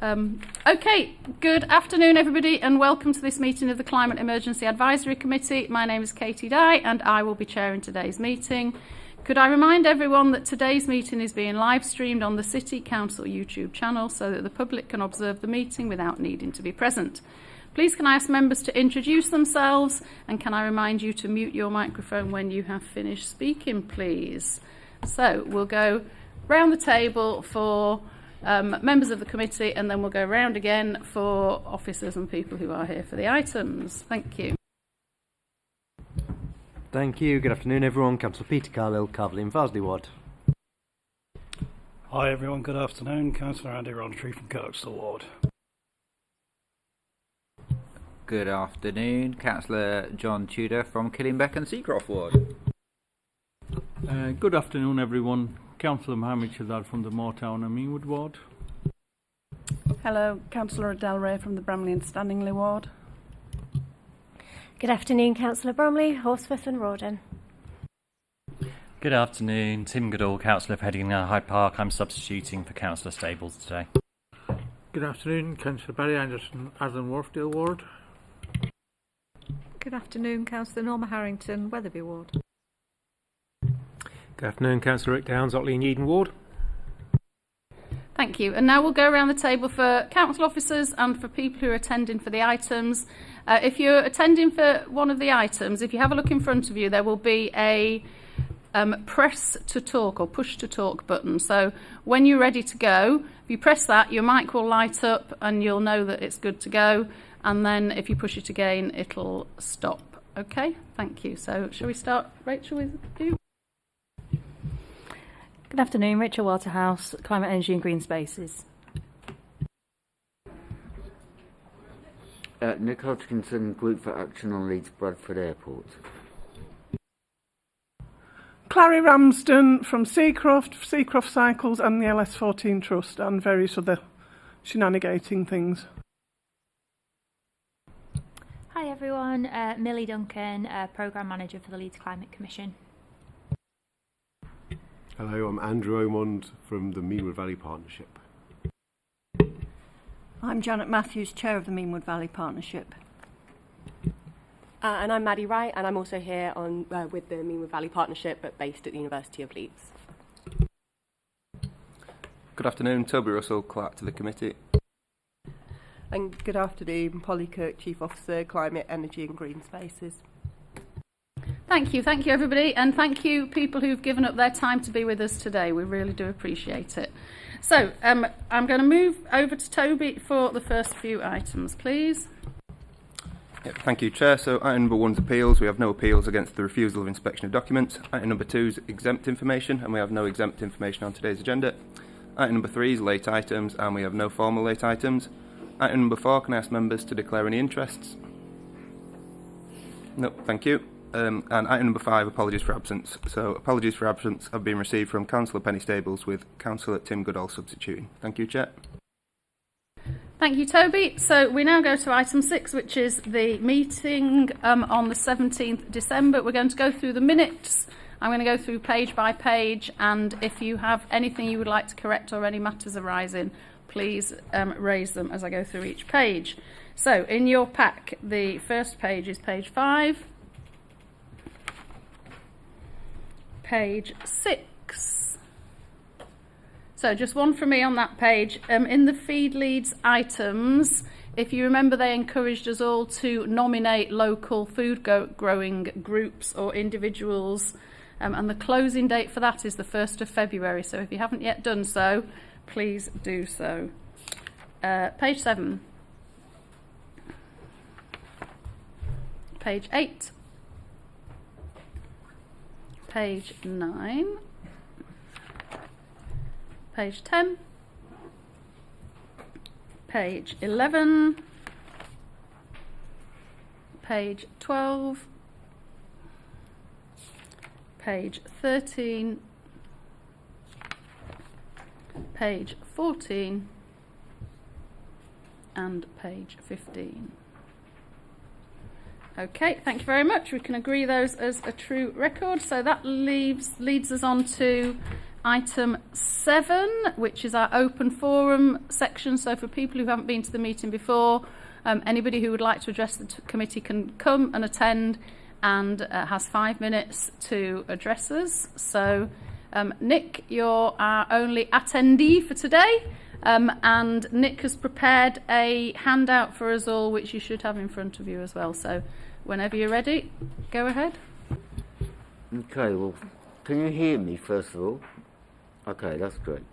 Okay, good afternoon everybody and welcome to this meeting of the Climate Emergency Advisory Committee. My name is Katie Dye and I will be chairing today's meeting. Could I remind everyone that today's meeting is being live streamed on the City Council YouTube channel so that the public can observe the meeting without needing to be present. Please can I ask members to introduce themselves and can I remind you to mute your microphone when you have finished speaking, please. So we'll go round the table for members of the committee and then we'll go round again for officers and people who are here for the items. Thank you. Thank you. Good afternoon everyone. Councillor Peter Carlill, Carvely and Farsley Ward. Hi everyone, good afternoon. Councillor Andy Rowntree from Kirkstall Ward. Good afternoon. Councillor John Tudor from Killingbeck and Seacroft Ward. Good afternoon everyone. Councillor Mohammed Shazad from the Moortown and Meanwood Ward. Hello, Councillor Adele Ray from the Bramley and Standingley Ward. Good afternoon, Councillor Bromley, Horsforth and Rawdon. Good afternoon, Tim Goodall, Councillor for Headingley Hyde Park. I'm substituting for Councillor Stables today. Good afternoon, Councillor Barry Anderson, Aslan Wharfdale Ward. Good afternoon, Councillor Norma Harrington, Wetherby Ward. Good afternoon, Councillor Rick Downs, Otley and Eden Ward. Thank you. And now we'll go around the table for council officers and for people who are attending for the items. If you're attending for one of the items, if you have a look in front of you, there will be a press to talk or push to talk button. So when you're ready to go, if you press that, your mic will light up and you'll know that it's good to go. And then if you push it again, it'll stop. Okay, thank you. So shall we start, Rachel, with you? Good afternoon, Rachel Waterhouse, Climate, Energy and Green Spaces. Nick Hodgkinson, Group for Action on Leeds Bradford Airport. Clary Ramsden from Seacroft Cycles and the LS14 Trust and various other shenanigating things. Hi everyone, Millie Duncan, Programme Manager for the Leeds Climate Commission. Hello, I'm Andrew Omond from the Meanwood Valley Partnership. I'm Janet Matthews, Chair of the Meanwood Valley Partnership. And I'm Maddie Wright, and I'm also here with the Meanwood Valley Partnership, but based at the University of Leeds. Good afternoon, Toby Russell, Clerk to the Committee. And good afternoon, Polly Kirk, Chief Officer, Climate, Energy and Green Spaces. Thank you everybody, and thank you people who've given up their time to be with us today. We really do appreciate it. So I'm going to move over to Toby for the first few items, please. Yep, thank you, Chair. So item number 1 is appeals. We have no appeals against the refusal of inspection of documents. Item number 2 is exempt information, and we have no exempt information on today's agenda. Item number 3 is late items, and we have no formal late items. Item number 4, can I ask members to declare any interests? No, thank you. And item number 5, apologies for absence. So apologies for absence have been received from Councillor Penny Stables with Councillor Tim Goodall substituting. Thank you, Chair. Thank you, Toby. So we now go to item 6, which is the meeting on the 17th December. We're going to go through the minutes. I'm going to go through page by page, and if you have anything you would like to correct or any matters arising, please raise them as I go through each page. So in your pack, the first page is page 5. Page 6. So just one from me on that page. In the Feed Leeds items, if you remember, they encouraged us all to nominate local food growing groups or individuals, and the closing date for that is the 1st of February. So if you haven't yet done so, please do so. Page 7. Page 8. Page 9, page 10, page 11, page 12, page 13, page 14 and page 15. Okay, thank you very much. We can agree those as a true record. So that leads us on to Item 7, which is our open forum section. So for people who haven't been to the meeting before, anybody who would like to address the committee can come and attend, and has 5 minutes to address us. So Nick, you're our only attendee for today, and Nick has prepared a handout for us all, which you should have in front of you as well. So whenever you're ready, go ahead. Okay, well, can you hear me first of all? Okay, that's great.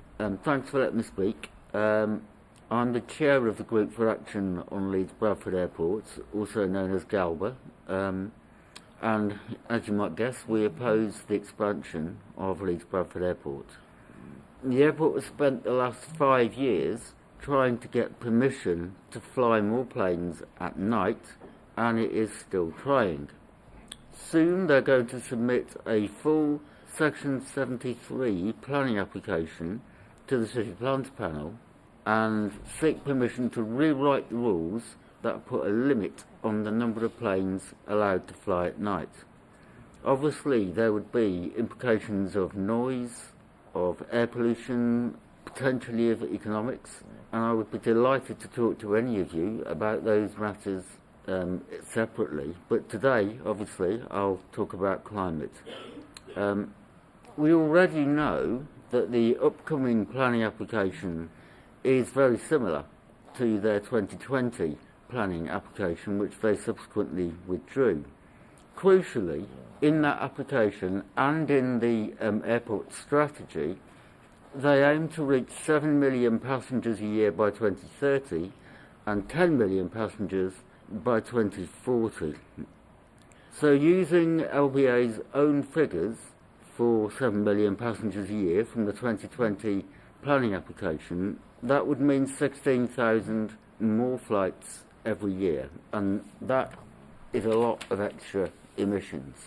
Thanks for letting me speak. I'm the chair of the Group for Action on Leeds Bradford Airports, also known as GALBA, and as you might guess, we oppose the expansion of Leeds Bradford Airport. The airport has spent the last 5 years trying to get permission to fly more planes at night, and it is still trying. Soon they're going to submit a full Section 73 planning application to the City Plans Panel and seek permission to rewrite the rules that put a limit on the number of planes allowed to fly at night. Obviously, there would be implications of noise, of air pollution, potentially of economics, and I would be delighted to talk to any of you about those matters separately. But today, obviously, I'll talk about climate. We already know that the upcoming planning application is very similar to their 2020 planning application, which they subsequently withdrew. Crucially, in that application and in the airport strategy, they aim to reach 7 million passengers a year by 2030 and 10 million passengers by 2040. So using LBA's own figures for 7 million passengers a year from the 2020 planning application, that would mean 16,000 more flights every year, and that is a lot of extra emissions.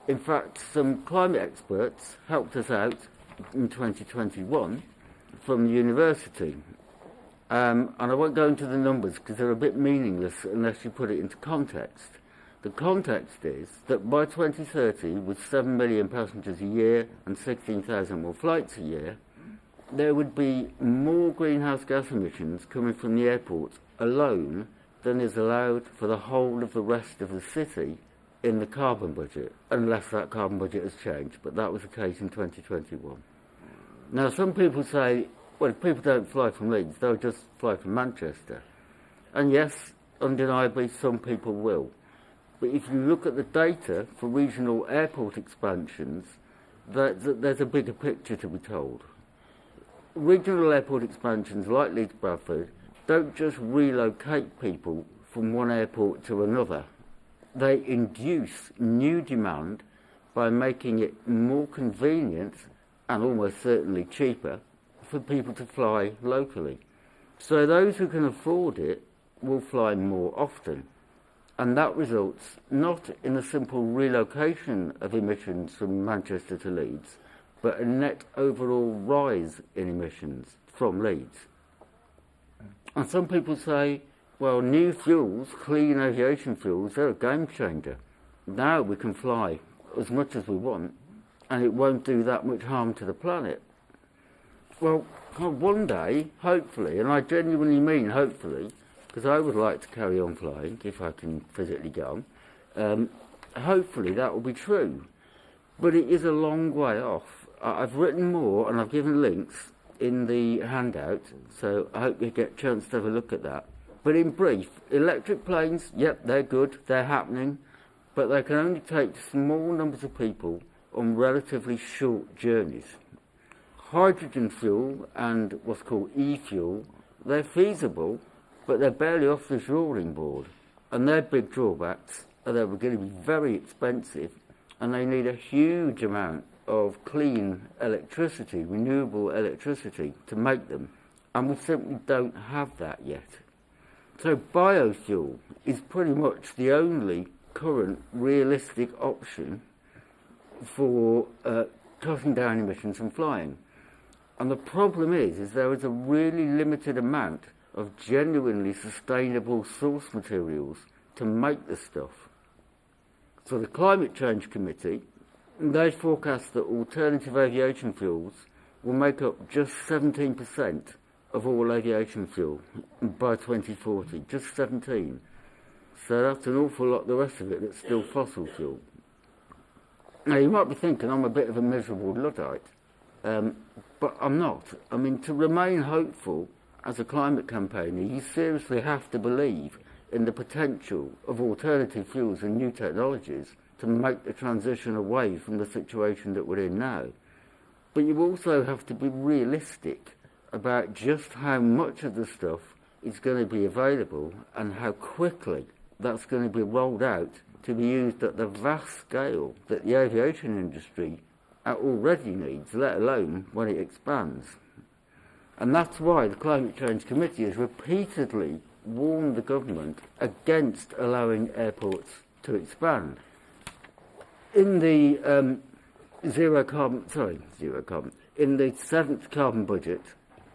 In fact, some climate experts helped us out in 2021 from the university, and I won't go into the numbers because they're a bit meaningless unless you put it into context. The context is that by 2030, with 7 million passengers a year and 16,000 more flights a year, there would be more greenhouse gas emissions coming from the airport alone than is allowed for the whole of the rest of the city in the carbon budget, unless that carbon budget has changed, but that was the case in 2021. Now, some people say, well, if people don't fly from Leeds, they'll just fly from Manchester. And yes, undeniably, some people will. But if you look at the data for regional airport expansions, there's a bigger picture to be told. Regional airport expansions like Leeds Bradford don't just relocate people from one airport to another. They induce new demand by making it more convenient and almost certainly cheaper for people to fly locally. So those who can afford it will fly more often. And that results not in a simple relocation of emissions from Manchester to Leeds, but a net overall rise in emissions from Leeds. And some people say, well, new fuels, clean aviation fuels, they're a game changer. Now we can fly as much as we want, and it won't do that much harm to the planet. Well, one day, hopefully, and I genuinely mean hopefully, because I would like to carry on flying if I can physically go on, hopefully that will be true. But it is a long way off. I've written more and I've given links in the handout, so I hope you get a chance to have a look at that. But in brief, electric planes, yep, they're good, they're happening, but they can only take small numbers of people on relatively short journeys. Hydrogen fuel and what's called e-fuel, they're feasible, but they're barely off the drawing board. And their big drawbacks are they're going to be very expensive, and they need a huge amount of clean electricity, renewable electricity, to make them. And we simply don't have that yet. So biofuel is pretty much the only current realistic option for cutting down emissions from flying. And the problem is there is a really limited amount of genuinely sustainable source materials to make the stuff. So the Climate Change Committee They forecast that alternative aviation fuels will make up just 17% of all aviation fuel by 2040, just 17. So that's an awful lot, the rest of it, that's still fossil fuel. Now, you might be thinking I'm a bit of a miserable Luddite, but I'm not. I mean, to remain hopeful as a climate campaigner, you seriously have to believe in the potential of alternative fuels and new technologies to make the transition away from the situation that we're in now. But you also have to be realistic about just how much of the stuff is going to be available and how quickly that's going to be rolled out to be used at the vast scale that the aviation industry already needs, let alone when it expands. And that's why the Climate Change Committee has repeatedly warned the government against allowing airports to expand. In the in the 7th carbon budget,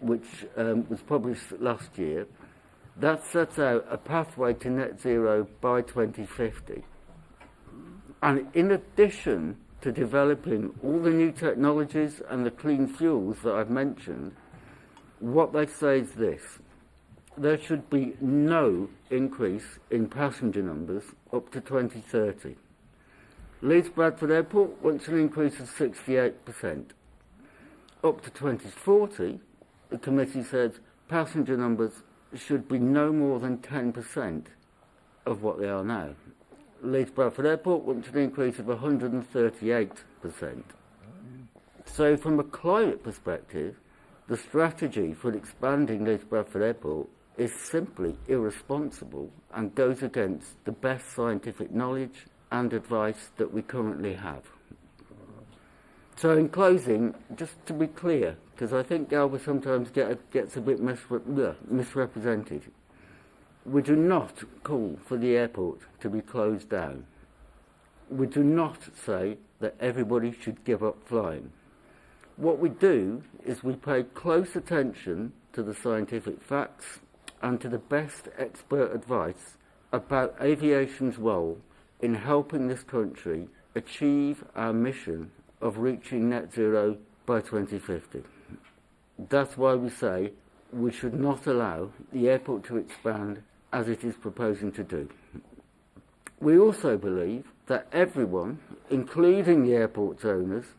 which was published last year, that sets out a pathway to net zero by 2050. And in addition to developing all the new technologies and the clean fuels that I've mentioned, what they say is this: there should be no increase in passenger numbers up to 2030. Leeds Bradford Airport wants an increase of 68%. Up to 2040, the committee said passenger numbers should be no more than 10% of what they are now. Leeds Bradford Airport wants an increase of 138%. So from a climate perspective, the strategy for expanding Leeds Bradford Airport is simply irresponsible and goes against the best scientific knowledge and advice that we currently have. So in closing, just to be clear, because I think Galba sometimes gets a bit misrepresented, we do not call for the airport to be closed down. We do not say that everybody should give up flying. What we do is we pay close attention to the scientific facts and to the best expert advice about aviation's role in helping this country achieve our mission of reaching net zero by 2050. That's why we say we should not allow the airport to expand as it is proposing to do. We also believe that everyone, including the airport's owners,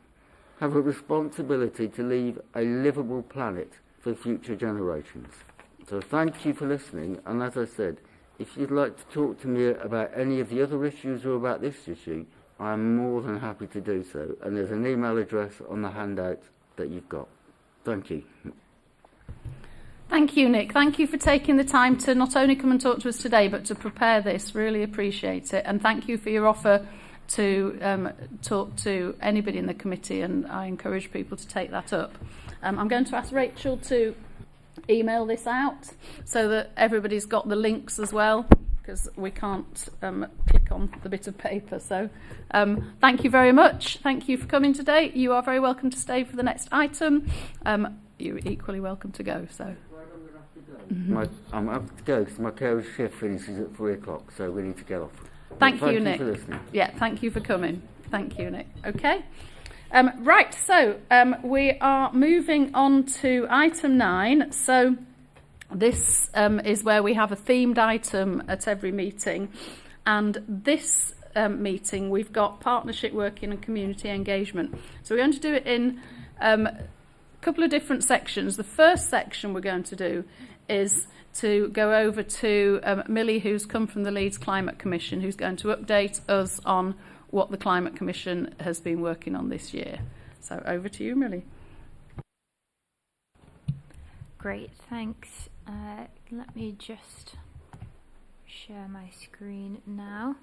have a responsibility to leave a livable planet for future generations. So thank you for listening, and as I said, if you'd like to talk to me about any of the other issues or about this issue, I'm more than happy to do so. And there's an email address on the handout that you've got. Thank you. Thank you, Nick. Thank you for taking the time to not only come and talk to us today, but to prepare this. Really appreciate it. And thank you for your offer to talk to anybody in the committee, and I encourage people to take that up. I'm going to ask Rachel to email this out so that everybody's got the links as well, because we can't click on the bit of paper. So thank you very much. Thank you for coming today. You are very welcome to stay for the next item. You're equally welcome to go. So I'm up to go because my carriage shift finishes at 3 o'clock, so we need to get off. Thank you, Nick. For listening. Yeah, thank you for coming. Thank you, Nick. Okay. Right, so we are moving on to item 9. So this is where we have a themed item at every meeting. And this meeting, we've got partnership working and community engagement. So we're going to do it in a couple of different sections. The first section we're going to do is to go over to Millie, who's come from the Leeds Climate Commission, who's going to update us on what the Climate Commission has been working on this year. So over to you, Millie. Great, thanks. Let me just share my screen now.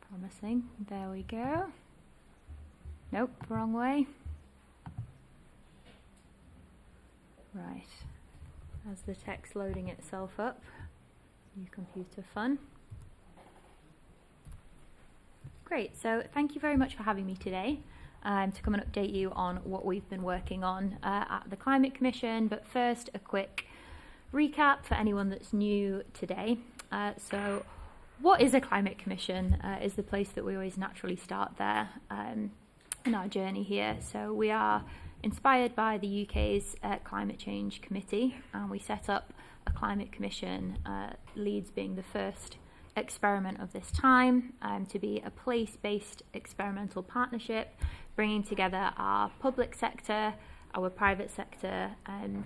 Promising. There we go. Nope, wrong way. Right. As the text loading itself up. New computer fun. Great, so thank you very much for having me today to come and update you on what we've been working on at the Climate Commission. But first, a quick recap for anyone that's new today. So what is a climate commission is the place that we always naturally start there in our journey here. So we are inspired by the UK's Climate Change Committee, and we set up a climate commission, Leeds being the first experiment of this time, to be a place-based experimental partnership, bringing together our public sector, our private sector, and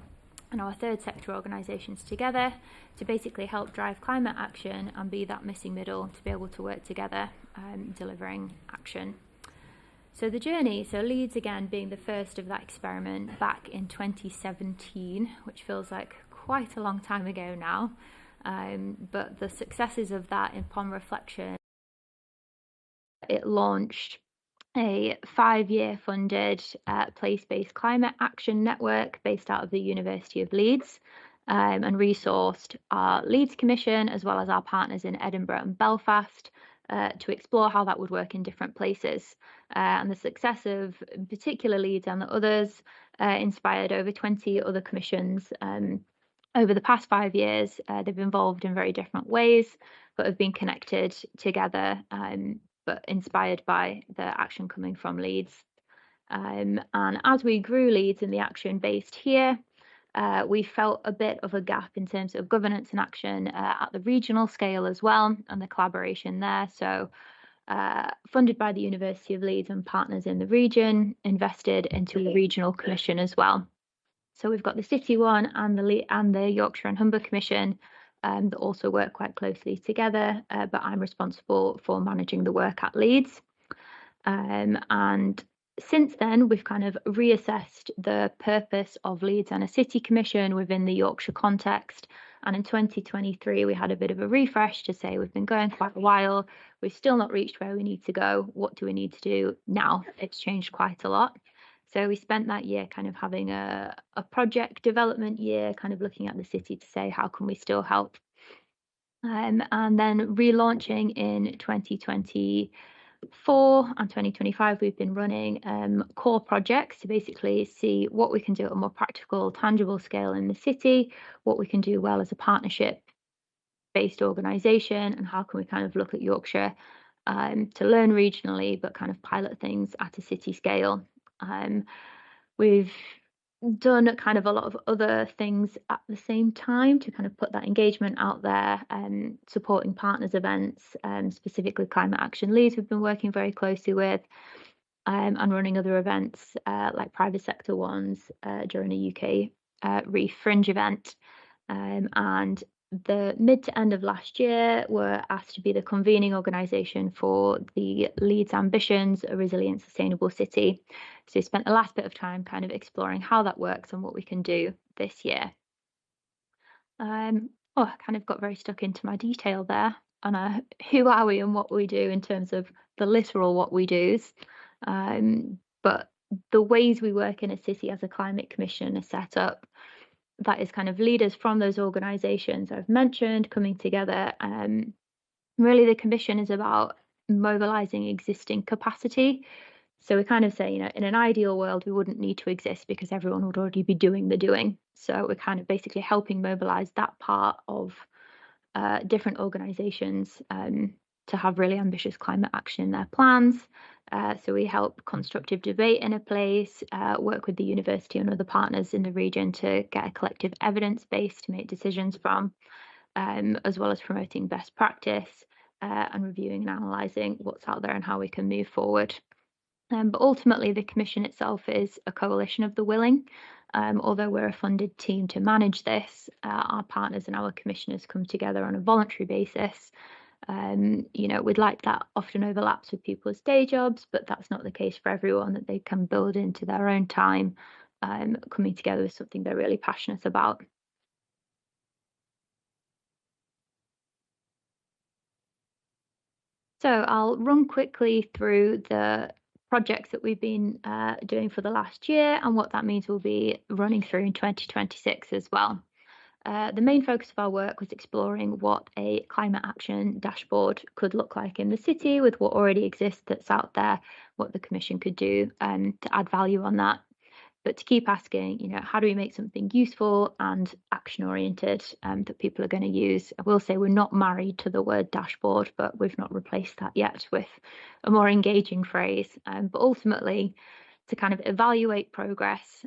our third sector organisations together to basically help drive climate action and be that missing middle to be able to work together delivering action. So the journey, so Leeds again being the first of that experiment back in 2017, which feels like quite a long time ago now, but the successes of that upon reflection, it launched a 5-year funded place-based climate action network based out of the University of Leeds, and resourced our Leeds Commission as well as our partners in Edinburgh and Belfast to explore how that would work in different places. And the success of in particular Leeds and the others inspired over 20 other commissions over the past 5 years. They've involved in very different ways, but have been connected together, but inspired by the action coming from Leeds. And as we grew Leeds in the action based here, we felt a bit of a gap in terms of governance and action at the regional scale as well, and the collaboration there. So funded by the University of Leeds and partners in the region, invested into the regional commission as well. So we've got the City one and the Yorkshire and Humber Commission that also work quite closely together, but I'm responsible for managing the work at Leeds. And since then, we've kind of reassessed the purpose of Leeds and a City Commission within the Yorkshire context. And in 2023, we had a bit of a refresh to say we've been going quite a while. We've still not reached where we need to go. What do we need to do now? It's changed quite a lot. So we spent that year kind of having a project development year, kind of looking at the city to say, how can we still help? And then relaunching in 2024 and 2025, we've been running core projects to basically see what we can do at a more practical, tangible scale in the city, what we can do well as a partnership-based organisation, and how can we kind of look at Yorkshire to learn regionally, but kind of pilot things at a city scale. We've done kind of a lot of other things at the same time to kind of put that engagement out there, and supporting partners events, specifically Climate Action Leeds we've been working very closely with, and running other events like private sector ones during a UK Reef Fringe event. And the mid to end of last year were asked to be the convening organisation for the Leeds Ambitions, a resilient, sustainable city. So we spent the last bit of time kind of exploring how that works and what we can do this year. I kind of got very stuck into my detail there on who are we and what we do in terms of the literal what we do's. But the ways we work in a city as a climate commission are set up. That is kind of leaders from those organisations I've mentioned coming together. Really, the commission is about mobilising existing capacity. So we kind of say, in an ideal world, we wouldn't need to exist because everyone would already be doing the doing. So we're kind of basically helping mobilise that part of different organisations to have really ambitious climate action in their plans. So we help constructive debate in a place, work with the university and other partners in the region to get a collective evidence base to make decisions from, as well as promoting best practice and reviewing and analysing what's out there and how we can move forward. But ultimately, the commission itself is a coalition of the willing. Although we're a funded team to manage this, our partners and our commissioners come together on a voluntary basis. We'd like that often overlaps with people's day jobs, but that's not the case for everyone, that they can build into their own time, coming together with something they're really passionate about. So I'll run quickly through the projects that we've been doing for the last year and what that means we'll be running through in 2026 as well. The main focus of our work was exploring what a climate action dashboard could look like in the city with what already exists that's out there, what the Commission could do to add value on that. but to keep asking, you know, how do we make something useful and action oriented that people are going to use? I will say we're not married to the word dashboard, but we've not replaced that yet with a more engaging phrase. But ultimately, to kind of evaluate progress,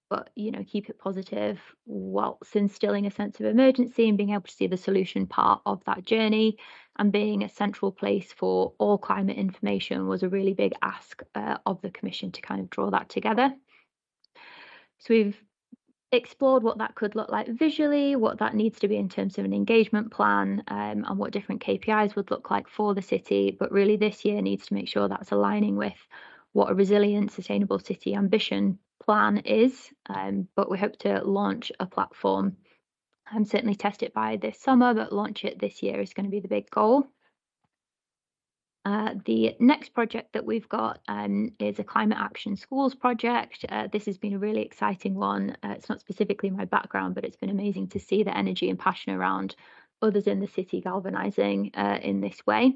but you know, keep it positive whilst instilling a sense of emergency and being able to see the solution part of that journey, and being a central place for all climate information was a really big ask of the Commission to kind of draw that together. So we've explored what that could look like visually, what that needs to be in terms of an engagement plan, and what different KPIs would look like for the city. But really this year needs to make sure that's aligning with what a resilient, sustainable city ambition plan is. But we hope to launch a platform and certainly test it by this summer, but launch it this year is going to be the big goal. The next project that we've got is a Climate Action Schools project. This has been a really exciting one. It's not specifically my background, but it's been amazing to see the energy and passion around others in the city galvanising in this way.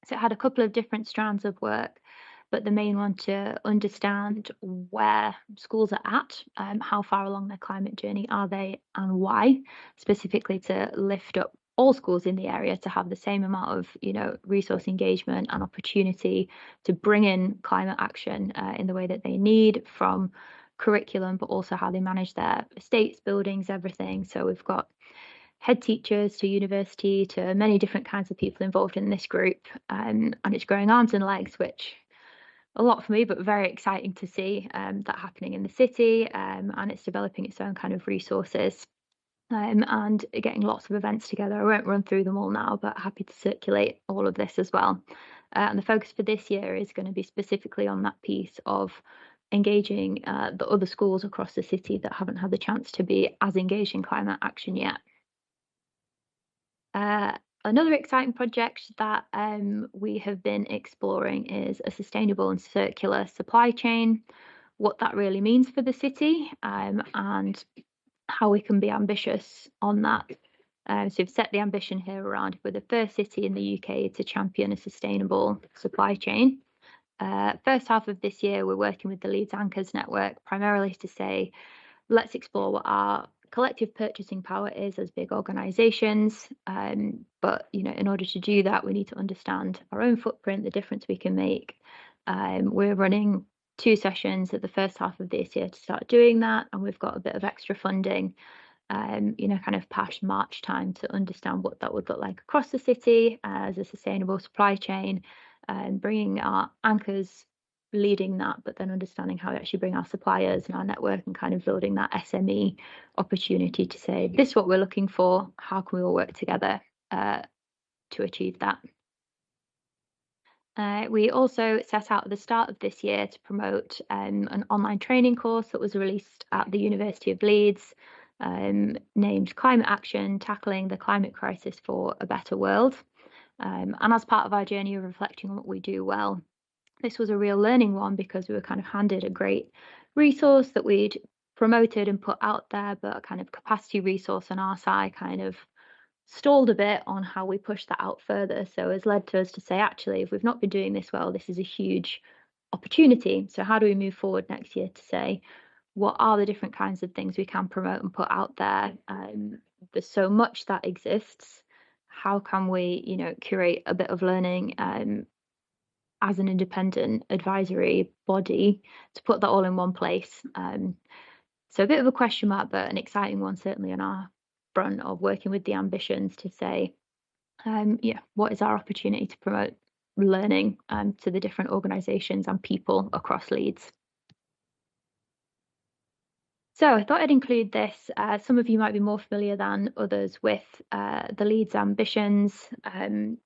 So it had a couple of different strands of work, but the main one to understand where schools are at, how far along their climate journey are they, and why, specifically to lift up all schools in the area to have the same amount of, you know, resource engagement and opportunity to bring in climate action in the way that they need, from curriculum, but also how they manage their estates, buildings, everything. So we've got head teachers to university to many different kinds of people involved in this group, and it's growing arms and legs, which a lot for me, but very exciting to see that happening in the city, and it's developing its own kind of resources. And getting lots of events together. I won't run through them all now, but happy to circulate all of this as well. And the focus for this year is going to be specifically on that piece of engaging the other schools across the city that haven't had the chance to be as engaged in climate action yet. Another exciting project that we have been exploring is a sustainable and circular supply chain, what that really means for the city, and how we can be ambitious on that. So we've set the ambition here around if we're the first city in the UK to champion a sustainable supply chain. First half of this year, we're working with the Leeds Anchors Network primarily to say, let's explore what our collective purchasing power is as big organisations. But you know, in order to do that, we need to understand our own footprint, the difference we can make. We're running 2 sessions at the first half of this year to start doing that, and we've got a bit of extra funding, you know, kind of past March time to understand what that would look like across the city as a sustainable supply chain, and bringing our anchors leading that, but then understanding how we actually bring our suppliers and our network and kind of building that SME opportunity to say, this is what we're looking for, how can we all work together to achieve that. We also set out at the start of this year to promote an online training course that was released at the University of Leeds, named Climate Action, Tackling the Climate Crisis for a Better World. And as part of our journey of reflecting on what we do well, this was a real learning one because we were kind of handed a great resource that we'd promoted and put out there, but a kind of capacity resource on our side kind of stalled a bit on how we push that out further. So it's led to us to say, actually, if we've not been doing this well, this is a huge opportunity. So how do we move forward next year to say, what are the different kinds of things we can promote and put out there? There's so much that exists. How can we, you know, curate a bit of learning as an independent advisory body to put that all in one place? So a bit of a question mark, but an exciting one certainly on our front of working with the ambitions to say, yeah, what is our opportunity to promote learning to the different organisations and people across Leeds? So I thought I'd include this. Some of you might be more familiar than others with the Leeds ambitions and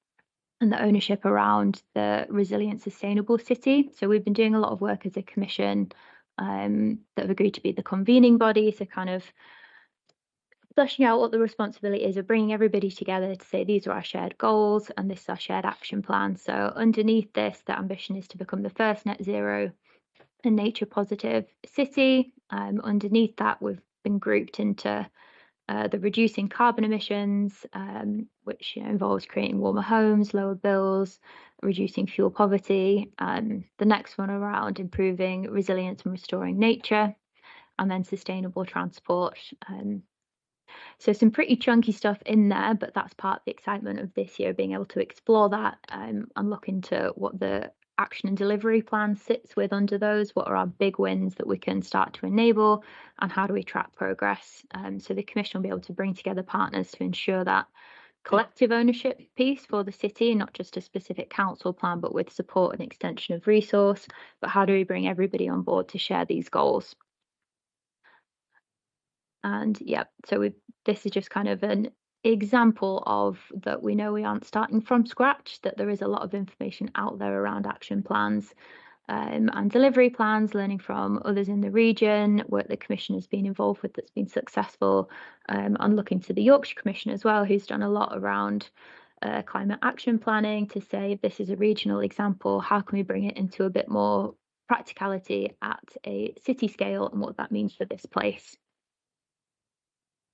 the ownership around the resilient, sustainable city. So we've been doing a lot of work as a commission that have agreed to be the convening body, so kind of fleshing out what the responsibility is of bringing everybody together to say these are our shared goals and this is our shared action plan. So underneath this, the ambition is to become the first net zero and nature positive city. Underneath that, we've been grouped into the reducing carbon emissions, which involves creating warmer homes, lower bills, reducing fuel poverty. The next one around improving resilience and restoring nature, and then sustainable transport. So some pretty chunky stuff in there, but that's part of the excitement of this year, being able to explore that and look into what the action and delivery plan sits with under those, what are our big wins that we can start to enable, and how do we track progress. So the Commission will be able to bring together partners to ensure that collective ownership piece for the city, not just a specific council plan, but with support and extension of resource. But how do we bring everybody on board to share these goals? And yeah, so this is just kind of an example of that we know we aren't starting from scratch, that there is a lot of information out there around action plans and delivery plans, learning from others in the region, work the Commission has been involved with that's been successful, and looking to the Yorkshire Commission as well, who's done a lot around climate action planning to say, if this is a regional example, how can we bring it into a bit more practicality at a city scale and what that means for this place.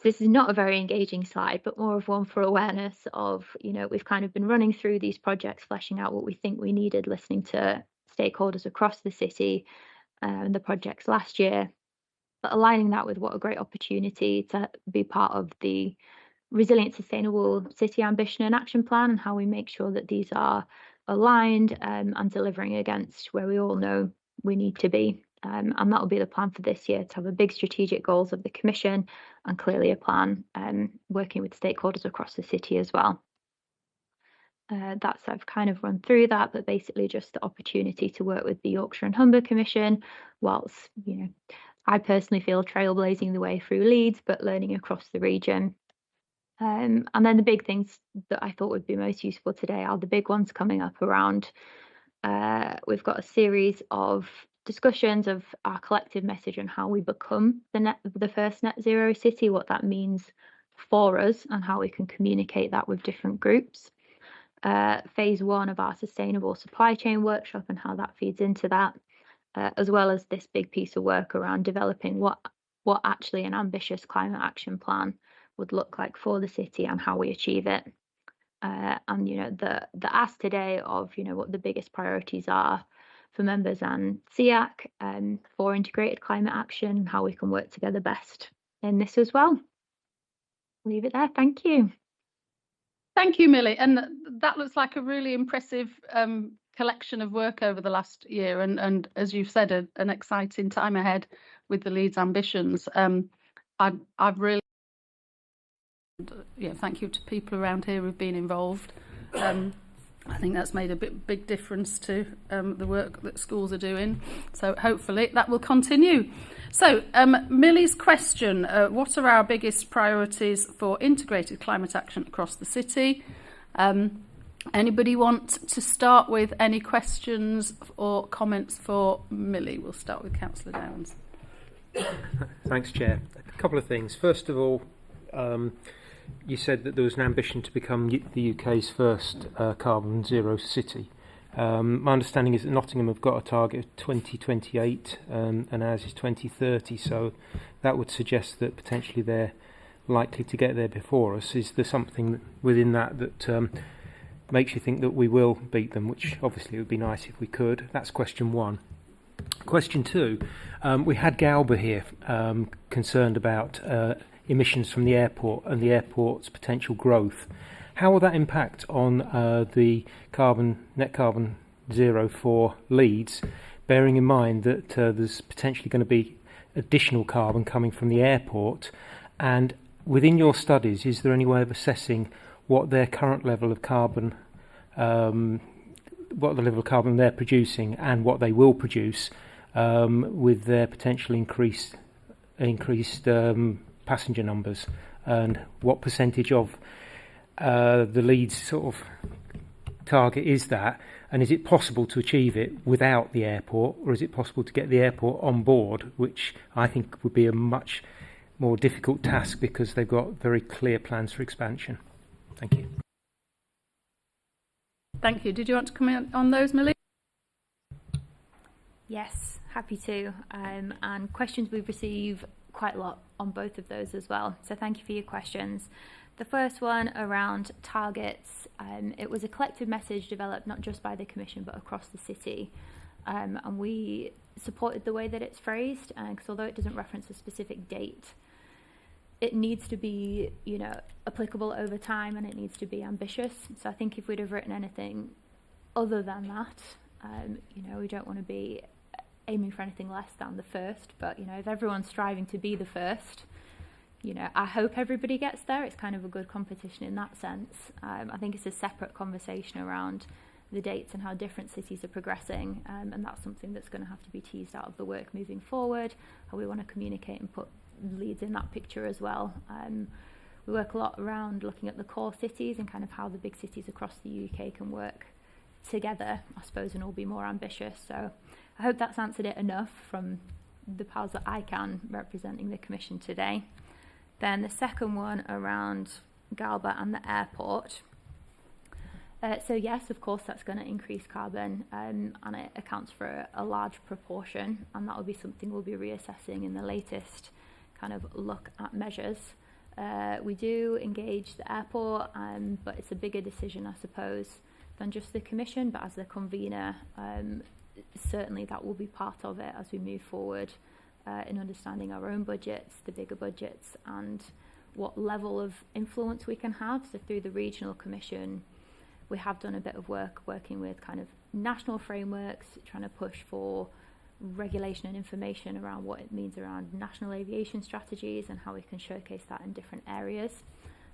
This is not a very engaging slide, but more of one for awareness of, we've kind of been running through these projects, fleshing out what we think we needed, listening to stakeholders across the city and the projects last year, but aligning that with what a great opportunity to be part of the Resilient Sustainable City Ambition and Action Plan, and how we make sure that these are aligned and delivering against where we all know we need to be. And that will be the plan for this year, to have a big strategic goals of the Commission and clearly a plan working with stakeholders across the city as well. I've kind of run through that, but basically just the opportunity to work with the Yorkshire and Humber Commission, whilst, I personally feel trailblazing the way through Leeds, but learning across the region. And then the big things that I thought would be most useful today are the big ones coming up around. We've got a series of discussions of our collective message on how we become the first net zero city, what that means for us, and how we can communicate that with different groups. Phase 1 of our sustainable supply chain workshop and how that feeds into that, as well as this big piece of work around developing what actually an ambitious climate action plan would look like for the city and how we achieve it. And the ask today of what the biggest priorities are for members and SEAC for integrated climate action, how we can work together best in this as well. Leave it there. Thank you. Thank you, Millie. And that looks like a really impressive collection of work over the last year. And as you've said, an exciting time ahead with the Leeds ambitions. I've really, thank you to people around here who've been involved. I think that's made a big difference to the work that schools are doing. So hopefully that will continue. So Millie's question, what are our biggest priorities for integrated climate action across the city? Anybody want to start with any questions or comments for Millie? We'll start with Councillor Downs. Thanks, Chair. A couple of things. First of all, you said that there was an ambition to become the UK's first carbon zero city. My understanding is that Nottingham have got a target of 2028 and ours is 2030, so that would suggest that potentially they're likely to get there before us. Is there something within that makes you think that we will beat them, which obviously would be nice if we could? That's question one. Question two, we had Galba here concerned about emissions from the airport and the airport's potential growth. How will that impact on the net carbon zero for Leeds, bearing in mind that there's potentially going to be additional carbon coming from the airport? And within your studies, is there any way of assessing what their current level of carbon, what the level of carbon they're producing and what they will produce with their potential increased passenger numbers, and what percentage of the Leeds sort of target is that, and is it possible to achieve it without the airport, or is it possible to get the airport on board, which I think would be a much more difficult task because they've got very clear plans for expansion. Thank you. Thank you. Did you want to comment on those, Millie? Yes, happy to. And questions we've received quite a lot on both of those as well. So thank you for your questions. The first one around targets, it was a collective message developed not just by the Commission but across the city, and we supported the way that it's phrased, because although it doesn't reference a specific date, it needs to be, you know, applicable over time, and it needs to be ambitious. So I think if we'd have written anything other than that, you know, we don't want to be aiming for anything less than the first, but, you know, if everyone's striving to be the first, you know, I hope everybody gets there. It's kind of a good competition in that sense. I think it's a separate conversation around the dates and how different cities are progressing, and that's something that's going to have to be teased out of the work moving forward, how we want to communicate and put Leeds in that picture as well. We work a lot around looking at the core cities and kind of how the big cities across the UK can work together, I suppose, and all be more ambitious. So I hope that's answered it enough from the powers that I can representing the Commission today. Then the second one around Galba and the airport. So yes, of course, that's going to increase carbon, and it accounts for a large proportion, and that will be something we'll be reassessing in the latest kind of look at measures. We do engage the airport, but it's a bigger decision, I suppose, than just the Commission, but as the convener, certainly that will be part of it as we move forward in understanding our own budgets, the bigger budgets, and what level of influence we can have. So through the Regional Commission, we have done a bit of work working with kind of national frameworks, trying to push for regulation and information around what it means around national aviation strategies and how we can showcase that in different areas.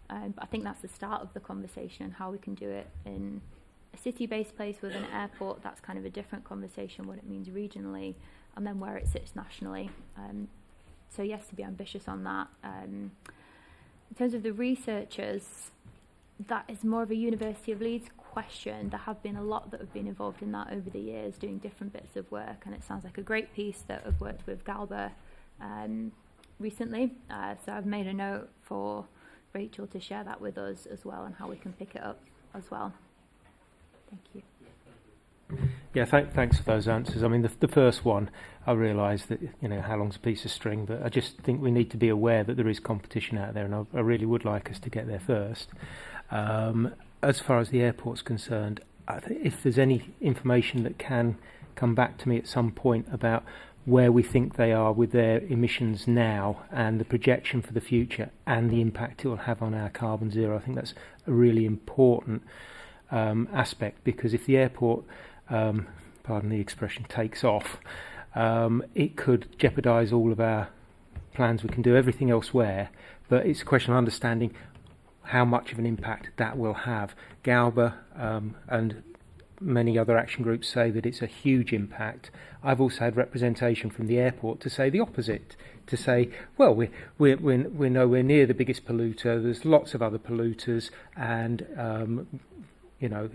But I think that's the start of the conversation, and how we can do it in a city-based place with an airport. That's kind of a different conversation, what it means regionally, and then where it sits nationally. So yes, to be ambitious on that. In terms of the researchers, that is more of a University of Leeds question. There have been a lot that have been involved in that over the years, doing different bits of work, and it sounds like a great piece that I've worked with Galba recently. So I've made a note for Rachel to share that with us as well, and how we can pick it up as well. Thank you. Yeah, thanks for those answers. I mean, the first one, I realise that, you know, how long's a piece of string, but I just think we need to be aware that there is competition out there, and I really would like us to get there first. As far as the airport's concerned, if there's any information that can come back to me at some point about where we think they are with their emissions now and the projection for the future and the impact it will have on our carbon zero, I think that's a really important aspect, because if the airport, pardon the expression, takes off, it could jeopardise all of our plans. We can do everything elsewhere, but it's a question of understanding how much of an impact that will have. Galba and many other action groups say that it's a huge impact. I've also had representation from the airport to say the opposite, to say, well, we're nowhere near the biggest polluter, there's lots of other polluters, and you know,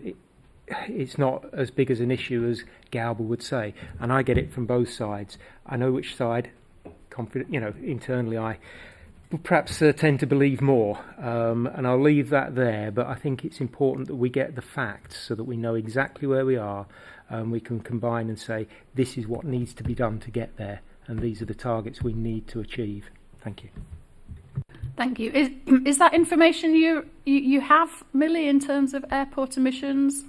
it's not as big as an issue as Galba would say. And I get it from both sides. I know which side, you know, internally I perhaps tend to believe more, and I'll leave that there, but I think it's important that we get the facts so that we know exactly where we are, and we can combine and say this is what needs to be done to get there, and these are the targets we need to achieve. Thank you. Thank you. Is that information you have, Millie, in terms of airport emissions?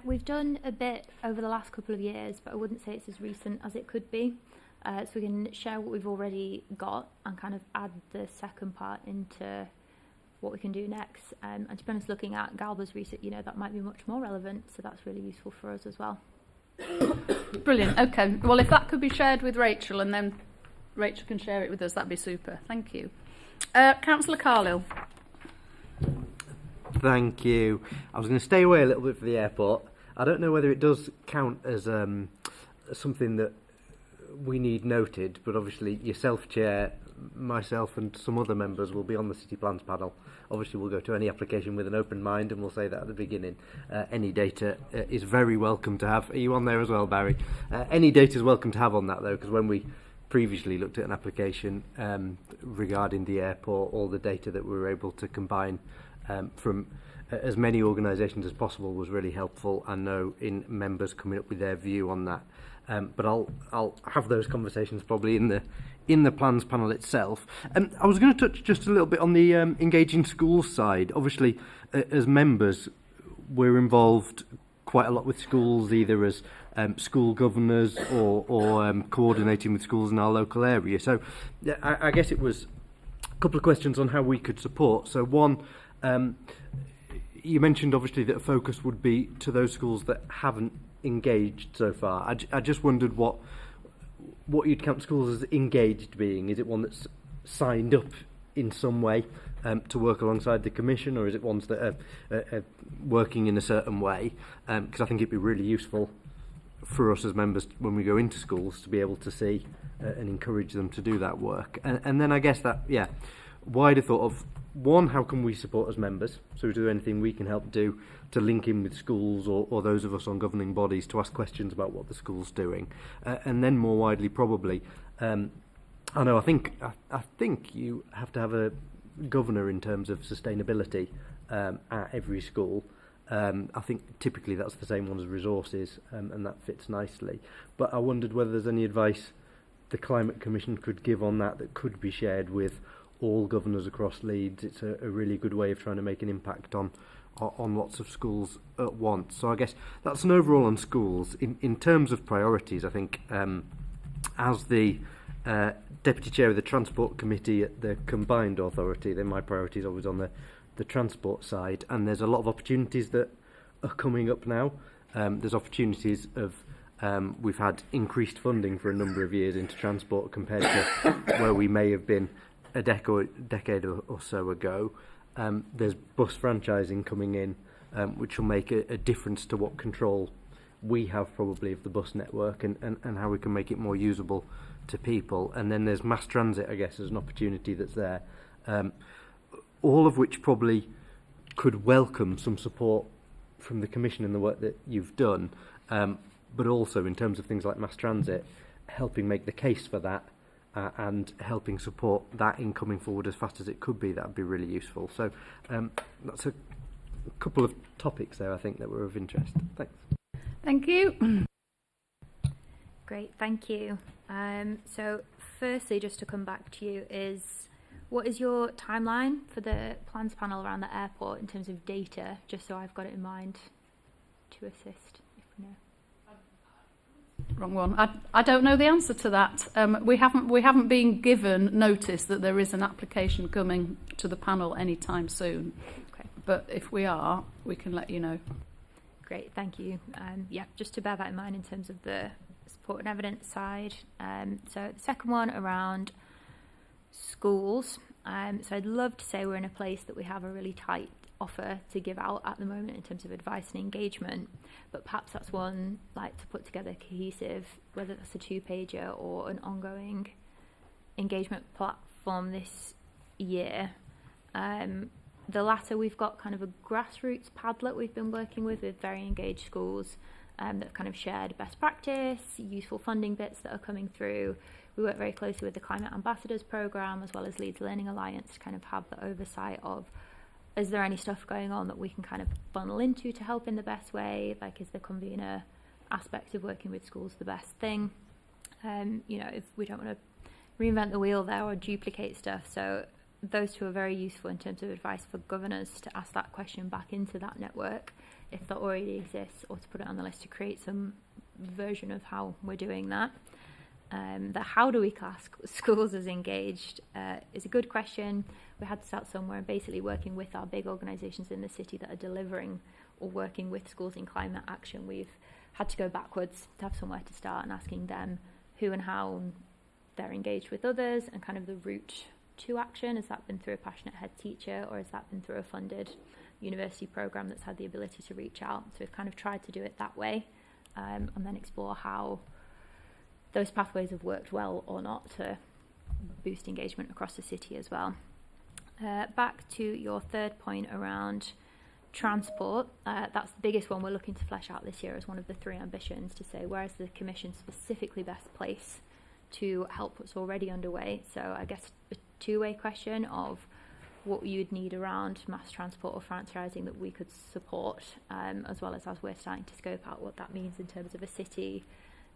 We've done a bit over the last couple of years, but I wouldn't say it's as recent as it could be. So we can share what we've already got and kind of add the second part into what we can do next. And to be honest, looking at Galba's research, you know, that might be much more relevant, so that's really useful for us as well. Brilliant. Okay. Well, if that could be shared with Rachel, and then Rachel can share it with us, that'd be super. Thank you. Councillor Carlill. Thank you. I was going to stay away a little bit for the airport. I don't know whether it does count as something that we need noted, but obviously yourself, Chair, myself and some other members will be on the City Plans panel. Obviously we'll go to any application with an open mind, and we'll say that at the beginning. Any data is very welcome to have. Are you on there as well, Barry? Any data is welcome to have on that, though, because when we previously looked at an application regarding the airport, all the data that we were able to combine from as many organisations as possible was really helpful. I know in members coming up with their view on that. but I'll have those conversations probably in the plans panel itself. I was going to touch just a little bit on the engaging schools side. Obviously, as members, we're involved quite a lot with schools, either as school governors or coordinating with schools in our local area. So I guess it was a couple of questions on how we could support. So one, you mentioned obviously that a focus would be to those schools that haven't engaged so far. I just wondered what you'd count schools as engaged being. Is it one that's signed up in some way to work alongside the Commission, or is it ones that are working in a certain way? Because I think it'd be really useful for us as members when we go into schools to be able to see and encourage them to do that work. And then I guess that, wider thought of, one, how can we support as members? So is there anything we can help do to link in with schools or those of us on governing bodies to ask questions about what the school's doing? And then more widely, probably, I think you have to have a governor in terms of sustainability at every school. I think typically that's the same one as resources, and that fits nicely. But I wondered whether there's any advice the Climate Commission could give on that could be shared with all governors across Leeds. It's a really good way of trying to make an impact on lots of schools at once. So I guess that's an overall on schools. In terms of priorities, I think as the Deputy Chair of the Transport Committee at the Combined Authority, then my priority is always on the transport side, and there's a lot of opportunities that are coming up now. There's opportunities of we've had increased funding for a number of years into transport compared to where we may have been a decade or so ago. There's bus franchising coming in, which will make a difference to what control we have probably of the bus network and how we can make it more usable to people. And then there's mass transit, I guess, as an opportunity that's there, all of which probably could welcome some support from the Commission in the work that you've done, but also in terms of things like mass transit, helping make the case for that and helping support that in coming forward as fast as it could be. That would be really useful. So that's a couple of topics there, I think, that were of interest. Thanks. Thank you. Great, thank you. So firstly, just to come back to you, what is your timeline for the plans panel around the airport in terms of data, just so I've got it in mind to assist, if we know? Wrong one. I don't know the answer to that. We haven't been given notice that there is an application coming to the panel anytime soon. Okay. But if we are, we can let you know. Great, thank you. Just to bear that in mind in terms of the support and evidence side. So the second one around schools. So I'd love to say we're in a place that we have a really tight offer to give out at the moment in terms of advice and engagement, but perhaps that's one like to put together cohesive, whether that's a 2-pager or an ongoing engagement platform this year. The latter, we've got kind of a grassroots Padlet we've been working with very engaged schools that have kind of shared best practice, useful funding bits that are coming through. We work very closely with the Climate Ambassadors Programme as well as Leeds Learning Alliance to kind of have the oversight of, is there any stuff going on that we can kind of funnel into to help in the best way? Like, is the convener aspect of working with schools the best thing? If we don't want to reinvent the wheel there or duplicate stuff. So those two are very useful in terms of advice for governors to ask that question back into that network if that already exists, or to put it on the list to create some version of how we're doing that. The how do we class schools as engaged is a good question. We had to start somewhere, and basically working with our big organisations in the city that are delivering or working with schools in climate action, we've had to go backwards to have somewhere to start and asking them who and how they're engaged with others and kind of the route to action. Has that been through a passionate head teacher, or has that been through a funded university programme that's had the ability to reach out? So we've kind of tried to do it that way, and then explore how those pathways have worked well or not to boost engagement across the city as well. Back to your third point around transport, that's the biggest one we're looking to flesh out this year as one of the 3 ambitions, to say where is the Commission specifically best place to help what's already underway. So I guess a 2-way question of what you'd need around mass transport or franchising that we could support, as well as we're starting to scope out what that means in terms of a city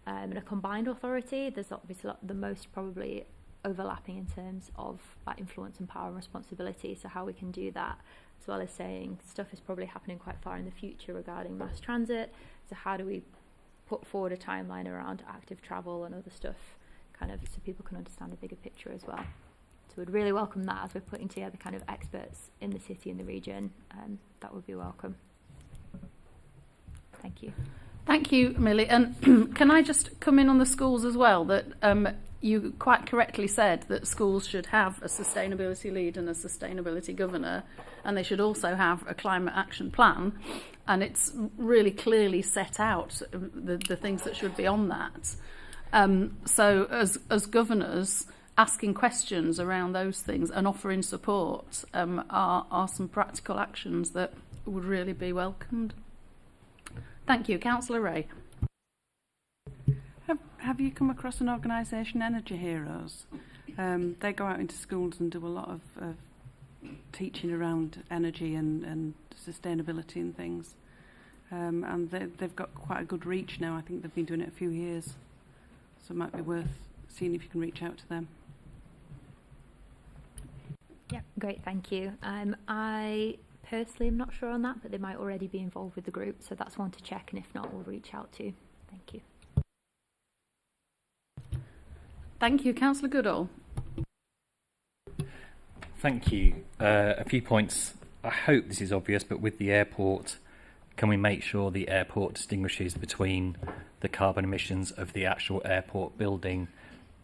and a combined authority, there's obviously the most probably overlapping in terms of that influence and power and responsibility. So how we can do that, as well as saying stuff is probably happening quite far in the future regarding mass transit. So how do we put forward a timeline around active travel and other stuff, kind of so people can understand the bigger picture as well. So we'd really welcome that as we're putting together kind of experts in the city and the region. That would be welcome. Thank you. Thank you, Millie. And can I just come in on the schools as well? That you quite correctly said that schools should have a sustainability lead and a sustainability governor, and they should also have a climate action plan. And it's really clearly set out the things that should be on that. So as governors, asking questions around those things and offering support are some practical actions that would really be welcomed. Thank you. Councillor Ray. Have you come across an organisation, Energy Heroes? They go out into schools and do a lot of teaching around energy and sustainability and things. And they've got quite a good reach now. I think they've been doing it a few years. So it might be worth seeing if you can reach out to them. Yeah, great, thank you. I personally am not sure on that, but they might already be involved with the group, so that's one to check, and if not, we'll reach out to. Thank you. Thank you. Councillor Goodall. Thank you. A few points. I hope this is obvious, but with the airport, can we make sure the airport distinguishes between the carbon emissions of the actual airport building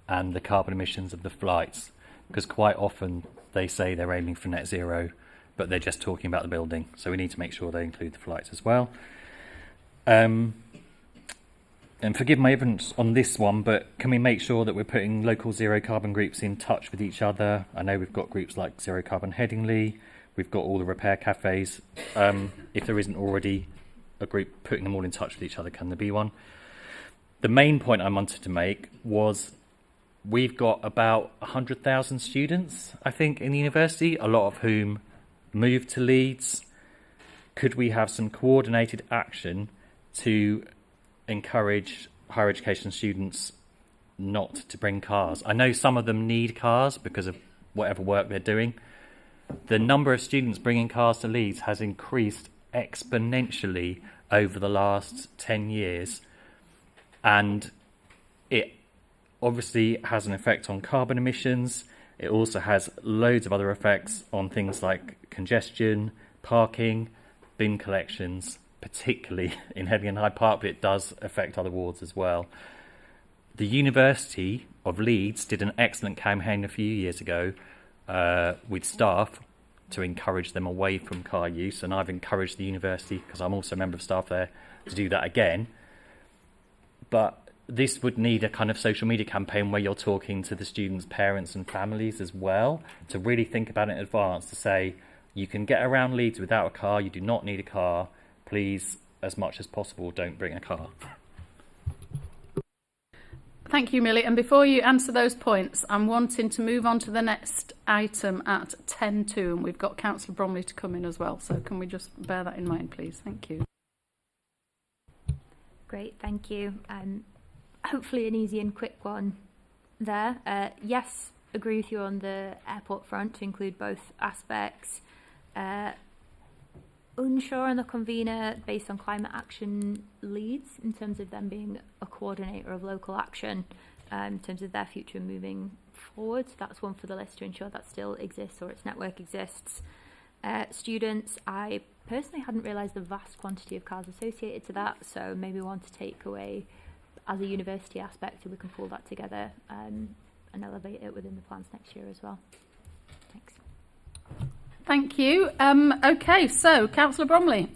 and the carbon emissions of the flights? Because quite often they say they're aiming for net zero, but they're just talking about the building. So we need to make sure they include the flights as well. And forgive my ignorance on this one, but can we make sure that we're putting local zero carbon groups in touch with each other? I know we've got groups like Zero Carbon Headingley, we've got all the repair cafes. If there isn't already a group putting them all in touch with each other, can there be one? The main point I wanted to make was we've got about 100,000 students, I think, in the university, a lot of whom moved to Leeds. Could we have some coordinated action to encourage higher education students not to bring cars? I know some of them need cars because of whatever work they're doing. The number of students bringing cars to Leeds has increased exponentially over the last 10 years, and it obviously has an effect on carbon emissions. It also has loads of other effects on things like congestion, parking, bin collections, particularly in Headingley and Hyde Park, but it does affect other wards as well. The University of Leeds did an excellent campaign a few years ago with staff to encourage them away from car use, and I've encouraged the university, because I'm also a member of staff there, to do that again. But this would need a kind of social media campaign where you're talking to the students' parents and families as well, to really think about it in advance, to say, you can get around Leeds without a car, you do not need a car, please, as much as possible, don't bring a car. Thank you, Millie. And before you answer those points, I'm wanting to move on to the next item at 10:02, and we've got Councillor Bromley to come in as well. So can we just bear that in mind, please? Thank you. Great, thank you. Hopefully an easy and quick one there. Yes, agree with you on the airport front to include both aspects. Unsure on the convener based on climate action leads in terms of them being a coordinator of local action in terms of their future moving forward. That's one for the list to ensure that still exists or its network exists. Students, I personally hadn't realised the vast quantity of cars associated to that, so maybe one to take away as a university aspect so we can pull that together and elevate it within the plans next year as well. Thanks. Thank you. Okay, so Councillor Bromley.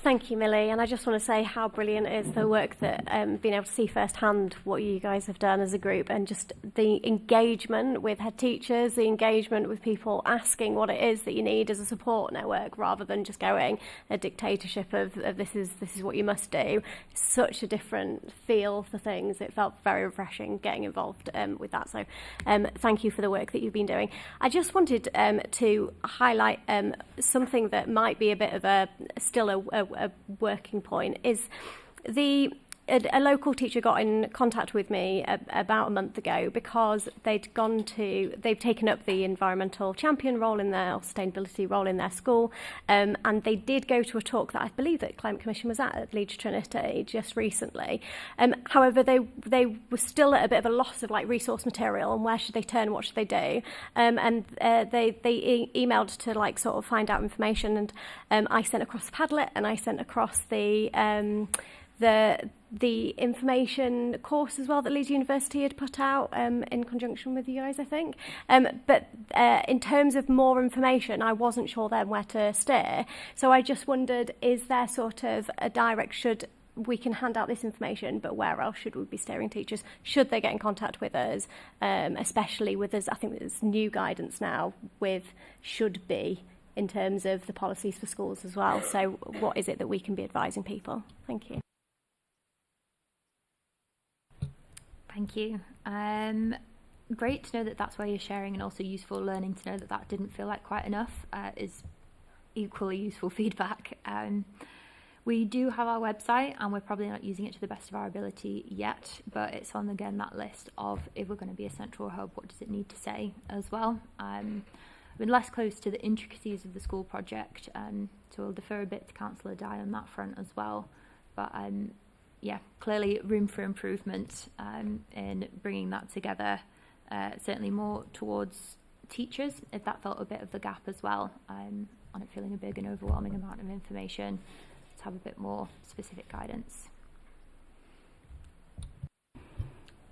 Thank you, Millie, and I just want to say how brilliant is the work that being able to see firsthand what you guys have done as a group, and just the engagement with head teachers, the engagement with people asking what it is that you need as a support network, rather than just going a dictatorship of this is what you must do. Such a different feel for things. It felt very refreshing getting involved with that. So thank you for the work that you've been doing. I just wanted to highlight something that might be a bit of a working point is A local teacher got in contact with me about a month ago because they've taken up the environmental champion role in their, or sustainability role in their school, and they did go to a talk that I believe that Climate Commission was at Leeds Trinity just recently. However, they were still at a bit of a loss of like resource material and where should they turn, what should they do, and they emailed to like sort of find out information, and I sent across the Padlet and I sent across the information course as well that Leeds University had put out in conjunction with you guys, I think. But in terms of more information, I wasn't sure then where to steer. So I just wondered, is there sort of a should we can hand out this information, but where else should we be steering teachers? Should they get in contact with us, especially with us? I think there's new guidance now with should be in terms of the policies for schools as well. So what is it that we can be advising people? Thank you. Thank you. Great to know that that's where you're sharing, and also useful learning to know that that didn't feel like quite enough is equally useful feedback. We do have our website and we're probably not using it to the best of our ability yet, but it's on again that list of if we're going to be a central hub, what does it need to say as well. We're less close to the intricacies of the school project, so we'll defer a bit to Councillor Dye on that front as well. But yeah, clearly room for improvement in bringing that together, certainly more towards teachers, if that felt a bit of the gap as well, on it feeling a big and overwhelming amount of information, to have a bit more specific guidance.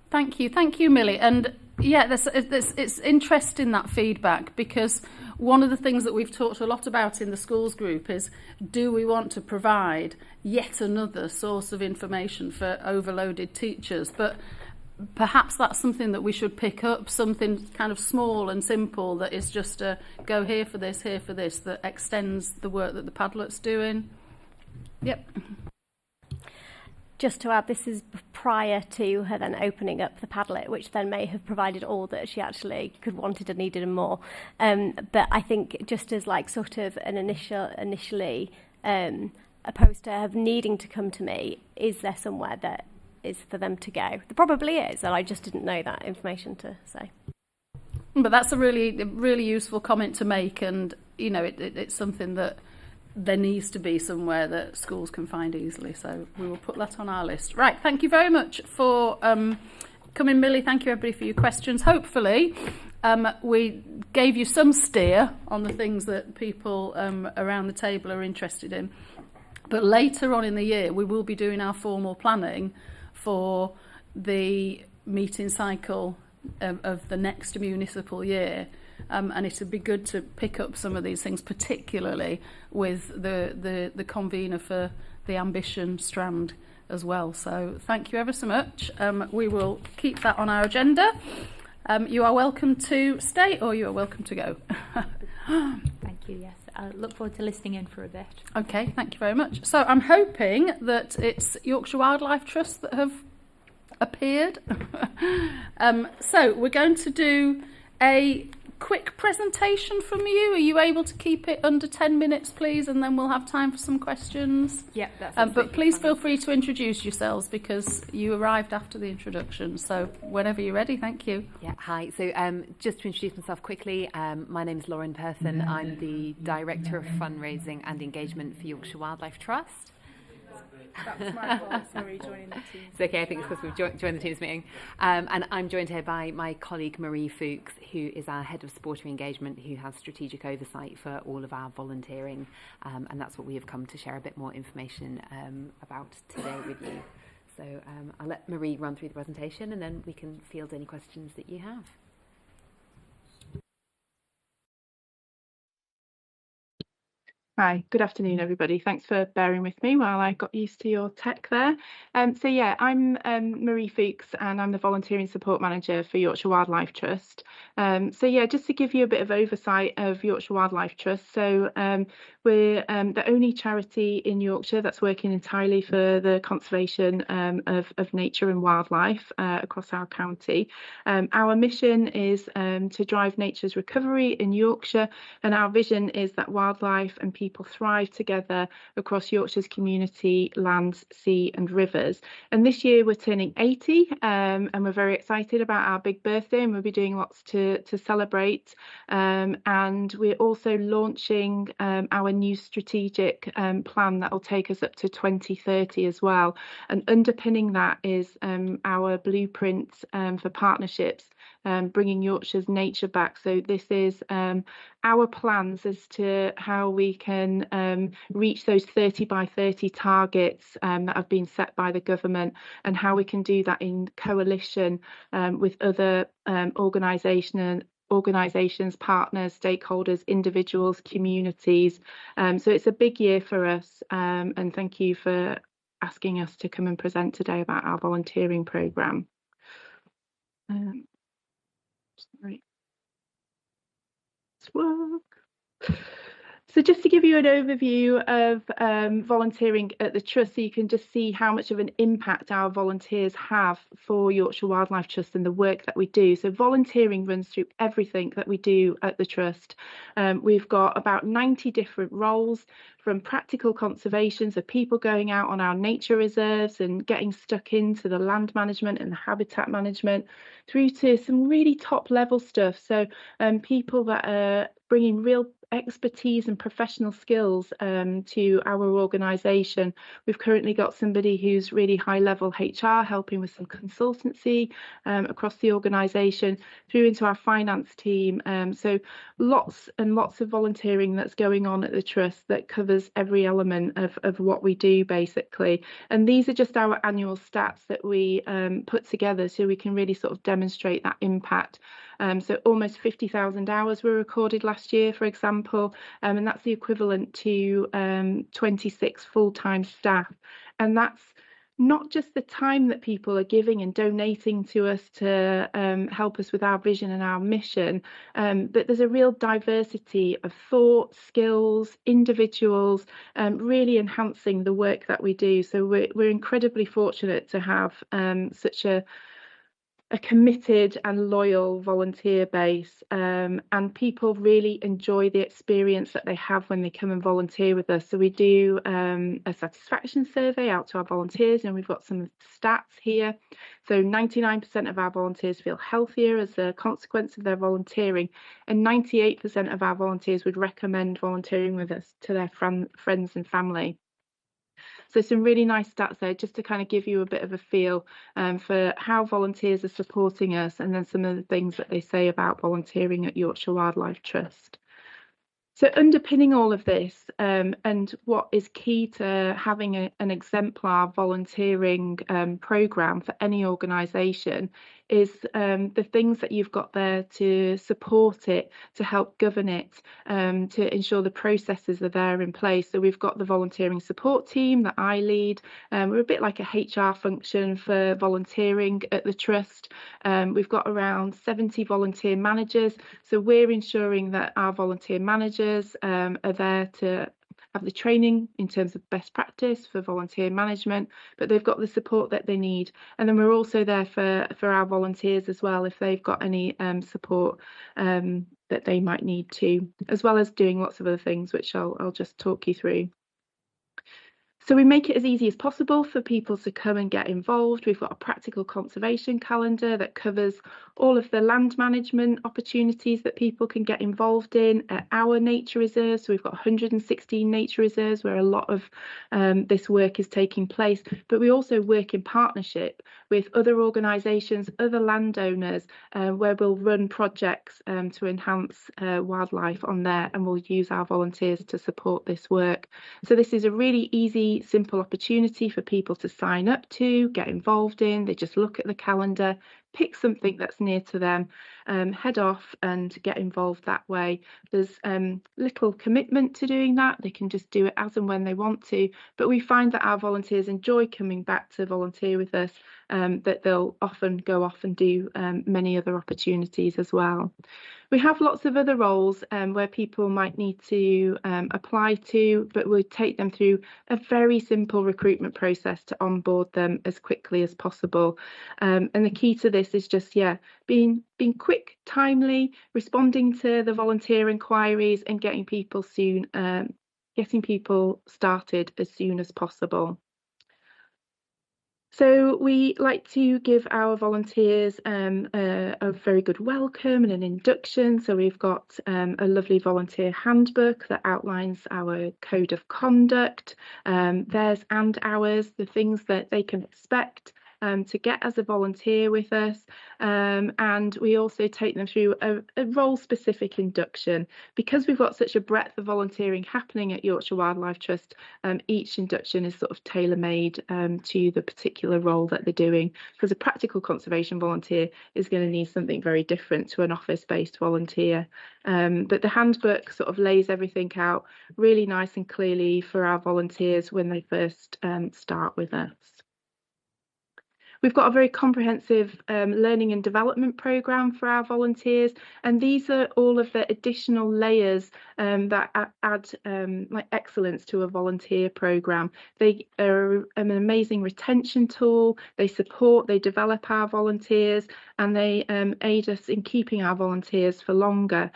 Thank you, Millie. And yeah, it's interesting, that feedback, because one of the things that we've talked a lot about in the schools group is, do we want to provide yet another source of information for overloaded teachers? But perhaps that's something that we should pick up, something kind of small and simple that is just a go here for this, that extends the work that the Padlet's doing. Yep. Just to add, this is prior to her then opening up the Padlet, which then may have provided all that she actually could wanted and needed and more. But I think just as like sort of an initially opposed to her needing to come to me, is there somewhere that is for them to go? There probably is, and I just didn't know that information to say. But that's a really useful comment to make, and you know it's something that there needs to be somewhere that schools can find easily, so we will put that on our list. Right, thank you very much for coming, Millie. Thank you everybody for your questions. Hopefully we gave you some steer on the things that people around the table are interested in, but later on in the year we will be doing our formal planning for the meeting cycle of the next municipal year. And it would be good to pick up some of these things, particularly with the convener for the ambition strand as well. So thank you ever so much. We will keep that on our agenda. You are welcome to stay, or you are welcome to go. Thank you, yes. I look forward to listening in for a bit. Okay, thank you very much. So I'm hoping that it's Yorkshire Wildlife Trust that have appeared. So we're going to do a quick presentation from you. Are you able to keep it under 10 minutes, please, and then we'll have time for some questions? Yeah, that's but please feel free to introduce yourselves because you arrived after the introduction. So whenever you're ready, thank you. Yeah, hi. So just to introduce myself quickly, my name is Lauren Person. I'm the Director of Fundraising and Engagement for Yorkshire Wildlife Trust. That's my fault. Sorry, joining the team. It's okay, I think it's because we've joined the Teams meeting. And I'm joined here by my colleague Marie Fuchs, who is our Head of Sporting Engagement, who has strategic oversight for all of our volunteering. And that's what we have come to share a bit more information about today with you. So I'll let Marie run through the presentation and then we can field any questions that you have. Hi, good afternoon everybody. Thanks for bearing with me while I got used to your tech there. So yeah, I'm Marie Fuchs and I'm the Volunteering Support Manager for Yorkshire Wildlife Trust. So yeah, just to give you a bit of oversight of Yorkshire Wildlife Trust. So We're the only charity in Yorkshire that's working entirely for the conservation of nature and wildlife across our county. Our mission is to drive nature's recovery in Yorkshire, and our vision is that wildlife and people thrive together across Yorkshire's community, lands, sea and rivers. And this year we're turning 80 and we're very excited about our big birthday, and we'll be doing lots to celebrate. And we're also launching our new strategic plan that will take us up to 2030 as well. And underpinning that is our blueprint for partnerships, bringing Yorkshire's nature back. So this is our plans as to how we can reach those 30 by 30 targets that have been set by the government, and how we can do that in coalition with other organisations, partners, stakeholders, individuals, communities. So it's a big year for us, and thank you for asking us to come and present today about our volunteering programme. Sorry. Let's work. So just to give you an overview of volunteering at the Trust, so you can just see how much of an impact our volunteers have for Yorkshire Wildlife Trust and the work that we do. So volunteering runs through everything that we do at the Trust. We've got about 90 different roles, from practical conservation, so people going out on our nature reserves and getting stuck into the land management and the habitat management, through to some really top level stuff. So people that are bringing real expertise and professional skills to our organisation. We've currently got somebody who's really high level HR helping with some consultancy across the organisation, through into our finance team. So lots and lots of volunteering that's going on at the Trust that covers every element of what we do basically. And these are just our annual stats that we put together so we can really sort of demonstrate that impact. So almost 50,000 hours were recorded last year, for example, and that's the equivalent to 26 full-time staff. And that's not just the time that people are giving and donating to us to help us with our vision and our mission, but there's a real diversity of thought, skills, individuals, really enhancing the work that we do. So we're incredibly fortunate to have such a committed and loyal volunteer base, and people really enjoy the experience that they have when they come and volunteer with us. So we do a satisfaction survey out to our volunteers, and we've got some stats here. So 99% of our volunteers feel healthier as a consequence of their volunteering, and 98% of our volunteers would recommend volunteering with us to their friends and family. So some really nice stats there, just to kind of give you a bit of a feel for how volunteers are supporting us, and then some of the things that they say about volunteering at Yorkshire Wildlife Trust. So underpinning all of this, and what is key to having an exemplar volunteering programme for any organisation, is the things that you've got there to support it, to help govern it, to ensure the processes are there in place. So we've got the volunteering support team that I lead. We're a bit like a HR function for volunteering at the Trust. We've got around 70 volunteer managers. So we're ensuring that our volunteer managers are there to have the training in terms of best practice for volunteer management, but they've got the support that they need. And then we're also there for our volunteers as well, if they've got any support that they might need to, as well as doing lots of other things, which I'll just talk you through. So we make it as easy as possible for people to come and get involved. We've got a practical conservation calendar that covers all of the land management opportunities that people can get involved in at our nature reserves. So we've got 116 nature reserves where a lot of this work is taking place. But we also work in partnership with other organisations, other landowners, where we'll run projects to enhance wildlife on there, and we'll use our volunteers to support this work. So this is a really easy, simple opportunity for people to sign up to, get involved in. They just look at the calendar, pick something that's near to them, head off and get involved that way. There's little commitment to doing that. They can just do it as and when they want to, but we find that our volunteers enjoy coming back to volunteer with us, that they'll often go off and do many other opportunities as well. We have lots of other roles where people might need to apply to, but we take them through a very simple recruitment process to onboard them as quickly as possible. And the key to this is just, being quick, timely, responding to the volunteer inquiries and getting people started as soon as possible. So we like to give our volunteers a very good welcome and an induction. So we've got a lovely volunteer handbook that outlines our code of conduct, theirs and ours, the things that they can expect to get as a volunteer with us, and we also take them through a role-specific induction. Because we've got such a breadth of volunteering happening at Yorkshire Wildlife Trust, each induction is sort of tailor-made to the particular role that they're doing, because a practical conservation volunteer is going to need something very different to an office-based volunteer. But the handbook sort of lays everything out really nice and clearly for our volunteers when they first start with us. We've got a very comprehensive learning and development programme for our volunteers, and these are all of the additional layers that add like excellence to a volunteer programme. They are an amazing retention tool, they develop our volunteers, and they aid us in keeping our volunteers for longer,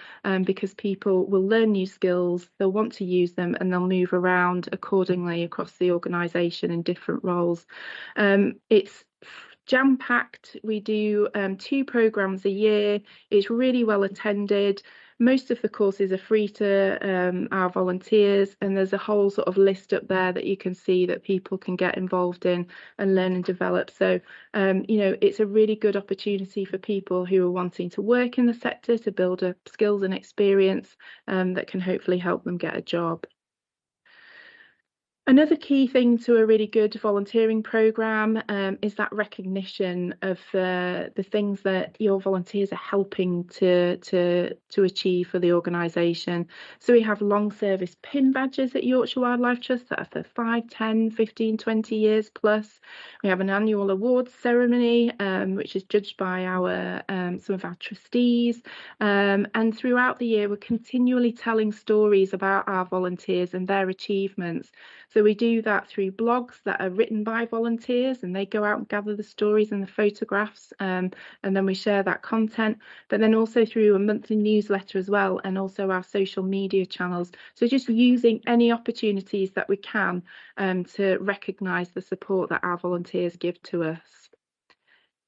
because people will learn new skills, they'll want to use them, and they'll move around accordingly across the organisation in different roles. It's jam-packed. We do 2 programmes a year. It's really well attended. Most of the courses are free to our volunteers, and there's a whole sort of list up there that you can see that people can get involved in and learn and develop. So, it's a really good opportunity for people who are wanting to work in the sector to build up skills and experience that can hopefully help them get a job. Another key thing to a really good volunteering programme is that recognition of the things that your volunteers are helping to achieve for the organisation. So we have long service pin badges at Yorkshire Wildlife Trust that are for 5, 10, 15, 20 years plus. We have an annual awards ceremony which is judged by some of our trustees, and throughout the year we're continually telling stories about our volunteers and their achievements. So we do that through blogs that are written by volunteers, and they go out and gather the stories and the photographs, and then we share that content, but then also through a monthly newsletter as well, and also our social media channels. So just using any opportunities that we can to recognise the support that our volunteers give to us.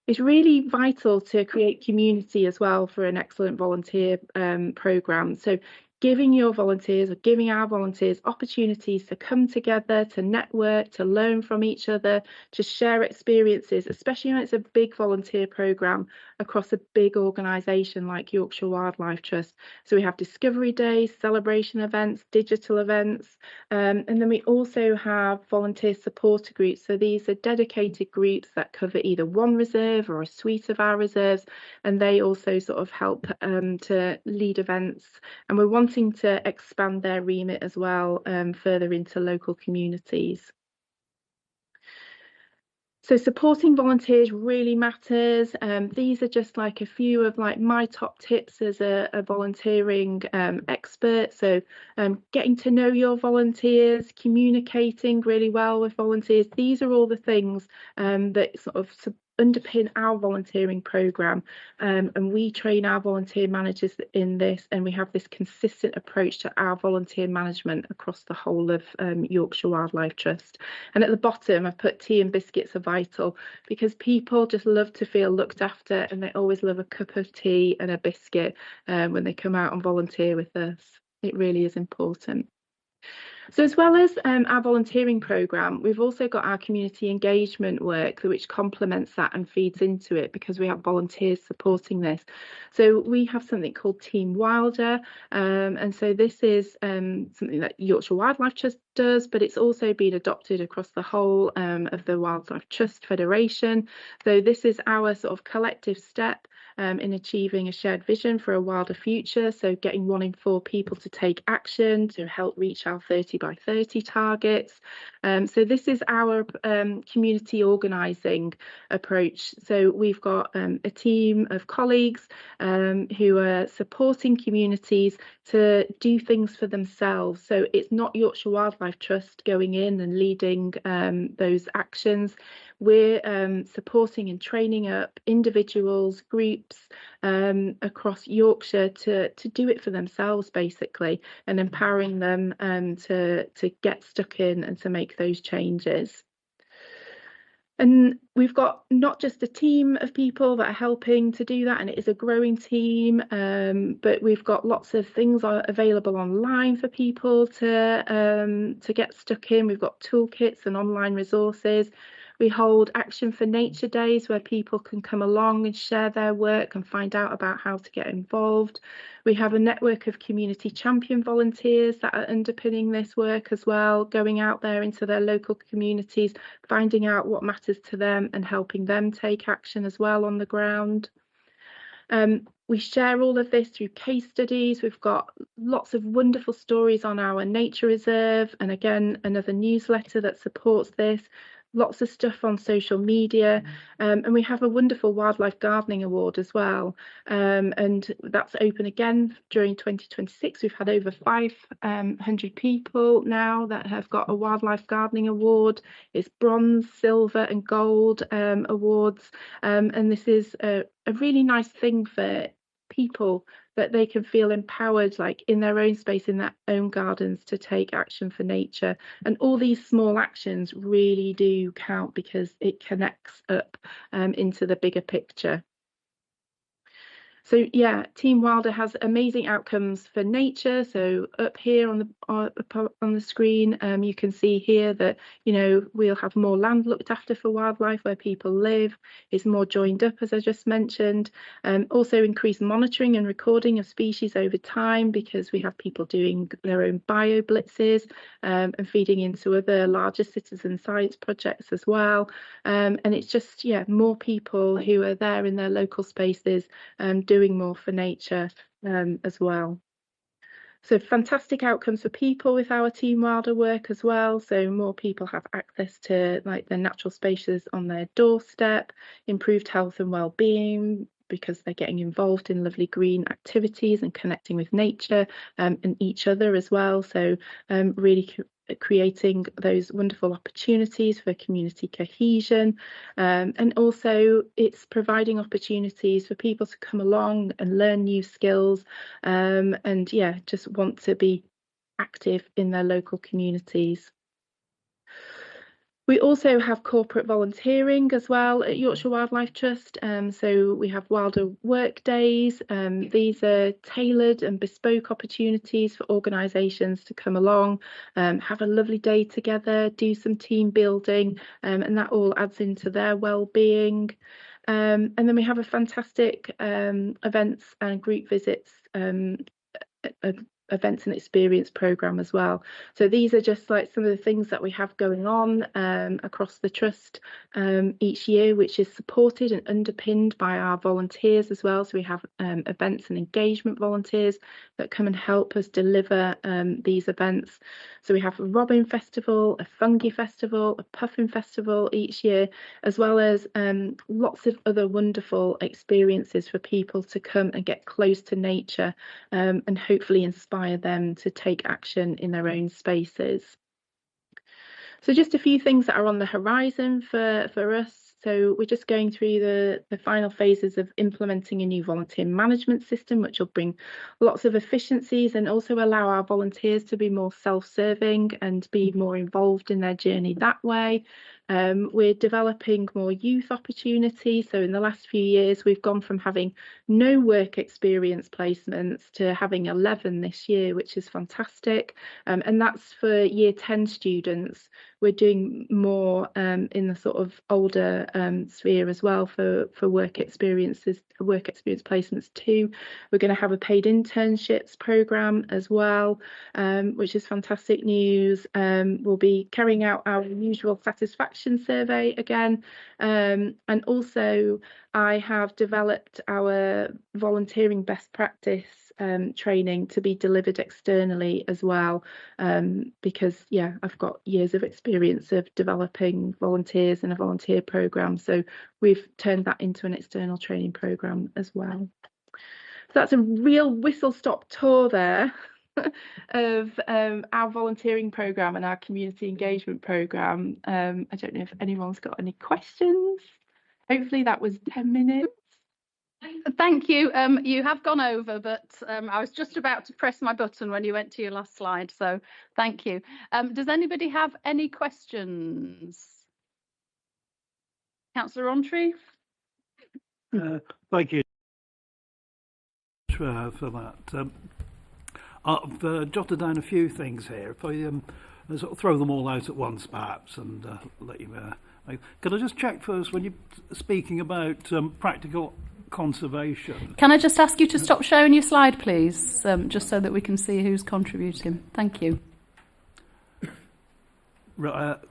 It's really vital to create community as well for an excellent volunteer programme. So giving our volunteers opportunities to come together, to network, to learn from each other, to share experiences, especially when it's a big volunteer programme across a big organisation like Yorkshire Wildlife Trust. So we have discovery days, celebration events, digital events, and then we also have volunteer supporter groups. So these are dedicated groups that cover either one reserve or a suite of our reserves, and they also sort of help to lead events, and we're wanting to expand their remit as well further into local communities. So supporting volunteers really matters. These are just like a few of my top tips as a volunteering expert. So getting to know your volunteers, communicating really well with volunteers. These are all the things that sort of underpin our volunteering programme, and we train our volunteer managers in this, and we have this consistent approach to our volunteer management across the whole of Yorkshire Wildlife Trust. And at the bottom I've put tea and biscuits are vital, because people just love to feel looked after, and they always love a cup of tea and a biscuit when they come out and volunteer with us. It really is important. So as well as our volunteering programme, we've also got our community engagement work which complements that and feeds into it, because we have volunteers supporting this. So we have something called Team Wilder, and so this is something that Yorkshire Wildlife Trust does, but it's also been adopted across the whole of the Wildlife Trust Federation. So this is our sort of collective step in achieving a shared vision for a wilder future. So getting 1 in 4 people to take action to help reach our 30 20 by 30 targets. So this is our community organising approach. So we've got a team of colleagues who are supporting communities to do things for themselves. So it's not Yorkshire Wildlife Trust going in and leading those actions. We're supporting and training up individuals, groups across Yorkshire to do it for themselves, basically, and empowering them to get stuck in and to make those changes. And we've got not just a team of people that are helping to do that, and it is a growing team, but we've got lots of things available online for people to get stuck in. We've got toolkits and online resources. We hold Action for Nature days where people can come along and share their work and find out about how to get involved. We have a network of community champion volunteers that are underpinning this work as well, going out there into their local communities, finding out what matters to them and helping them take action as well on the ground. We share all of this through case studies. We've got lots of wonderful stories on our nature reserve, and again, another newsletter that supports this. Lots of stuff on social media, and we have a wonderful wildlife gardening award as well, and that's open again during 2026. We've had over 500 people now that have got a wildlife gardening award. It's bronze, silver and gold awards, and this is a really nice thing for people, that they can feel empowered, like in their own space, in their own gardens, to take action for nature. And all these small actions really do count because it connects up into the bigger picture. So yeah, Team Wilder has amazing outcomes for nature. So up here on the screen, you can see here that, you know, we'll have more land looked after for wildlife where people live. It's more joined up, as I just mentioned. Also increased monitoring and recording of species over time, because we have people doing their own bio blitzes and feeding into other larger citizen science projects as well. And it's just, yeah, more people who are there in their local spaces doing more for nature as well. So fantastic outcomes for people with our Team Wilder work as well. So more people have access to like their natural spaces on their doorstep, improved health and well-being because they're getting involved in lovely green activities and connecting with nature and each other as well. So really creating those wonderful opportunities for community cohesion, and also it's providing opportunities for people to come along and learn new skills, and yeah, just want to be active in their local communities. We also have corporate volunteering as well at Yorkshire Wildlife Trust. So we have Wilder Work Days. These are tailored and bespoke opportunities for organisations to come along, have a lovely day together, do some team building, and that all adds into their well-being. And then we have a fantastic events and group visits events and experience program as well. So these are just like some of the things that we have going on across the trust each year, which is supported and underpinned by our volunteers as well. So we have events and engagement volunteers that come and help us deliver these events. So we have a Robin Festival, a Fungi Festival, a Puffin Festival each year, as well as lots of other wonderful experiences for people to come and get close to nature and hopefully inspire them to take action in their own spaces. So just a few things that are on the horizon for us. So we're just going through the final phases of implementing a new volunteer management system, which will bring lots of efficiencies and also allow our volunteers to be more self-serving and be more involved in their journey that way. We're developing more youth opportunities. So in the last few years, we've gone from having no work experience placements to having 11 this year, which is fantastic. And that's for year 10 students. We're doing more in the sort of older sphere as well for work experience placements too. We're going to have a paid internships program as well, which is fantastic news. We'll be carrying out our usual satisfaction survey again, and also I have developed our volunteering best practice training to be delivered externally as well, because I've got years of experience of developing volunteers in a volunteer programme, so we've turned that into an external training programme as well. So that's a real whistle-stop tour there of our volunteering programme and our community engagement programme. I don't know if anyone's got any questions. Hopefully that was 10 minutes. Thank you. You have gone over, but I was just about to press my button when you went to your last slide, so thank you. Does anybody have any questions? Councillor Rowntree? Thank you for that. I've jotted down a few things here. If I sort of throw them all out at once, perhaps, and let you. Could I just check first, when you're speaking about practical conservation? Can I just ask you to stop sharing your slide, please, just so that we can see who's contributing? Thank you.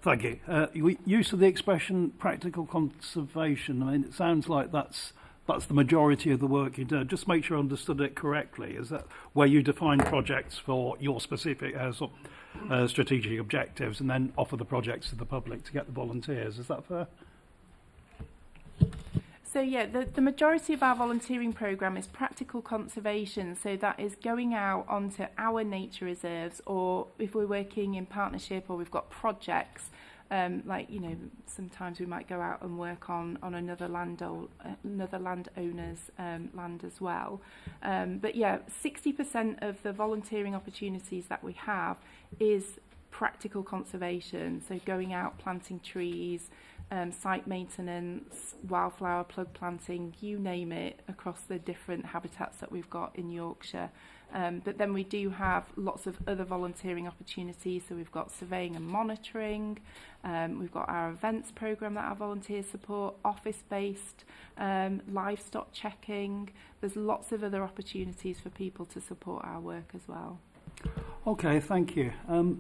Thank you. Use of the expression practical conservation. I mean, it sounds like that's the majority of the work you do. Just make sure I understood it correctly. Is that where you define projects for your specific strategic objectives and then offer the projects to the public to get the volunteers? Is that fair? So yeah, the majority of our volunteering programme is practical conservation. So that is going out onto our nature reserves, or if we're working in partnership or we've got projects, like, you know, sometimes we might go out and work on another landowner's land as well. But yeah, 60% of the volunteering opportunities that we have is practical conservation. So going out, planting trees, site maintenance, wildflower plug planting, you name it, across the different habitats that we've got in Yorkshire. But then we do have lots of other volunteering opportunities. So we've got surveying and monitoring, we've got our events programme that our volunteers support, office-based, livestock checking. There's lots of other opportunities for people to support our work as well. Okay, thank you. I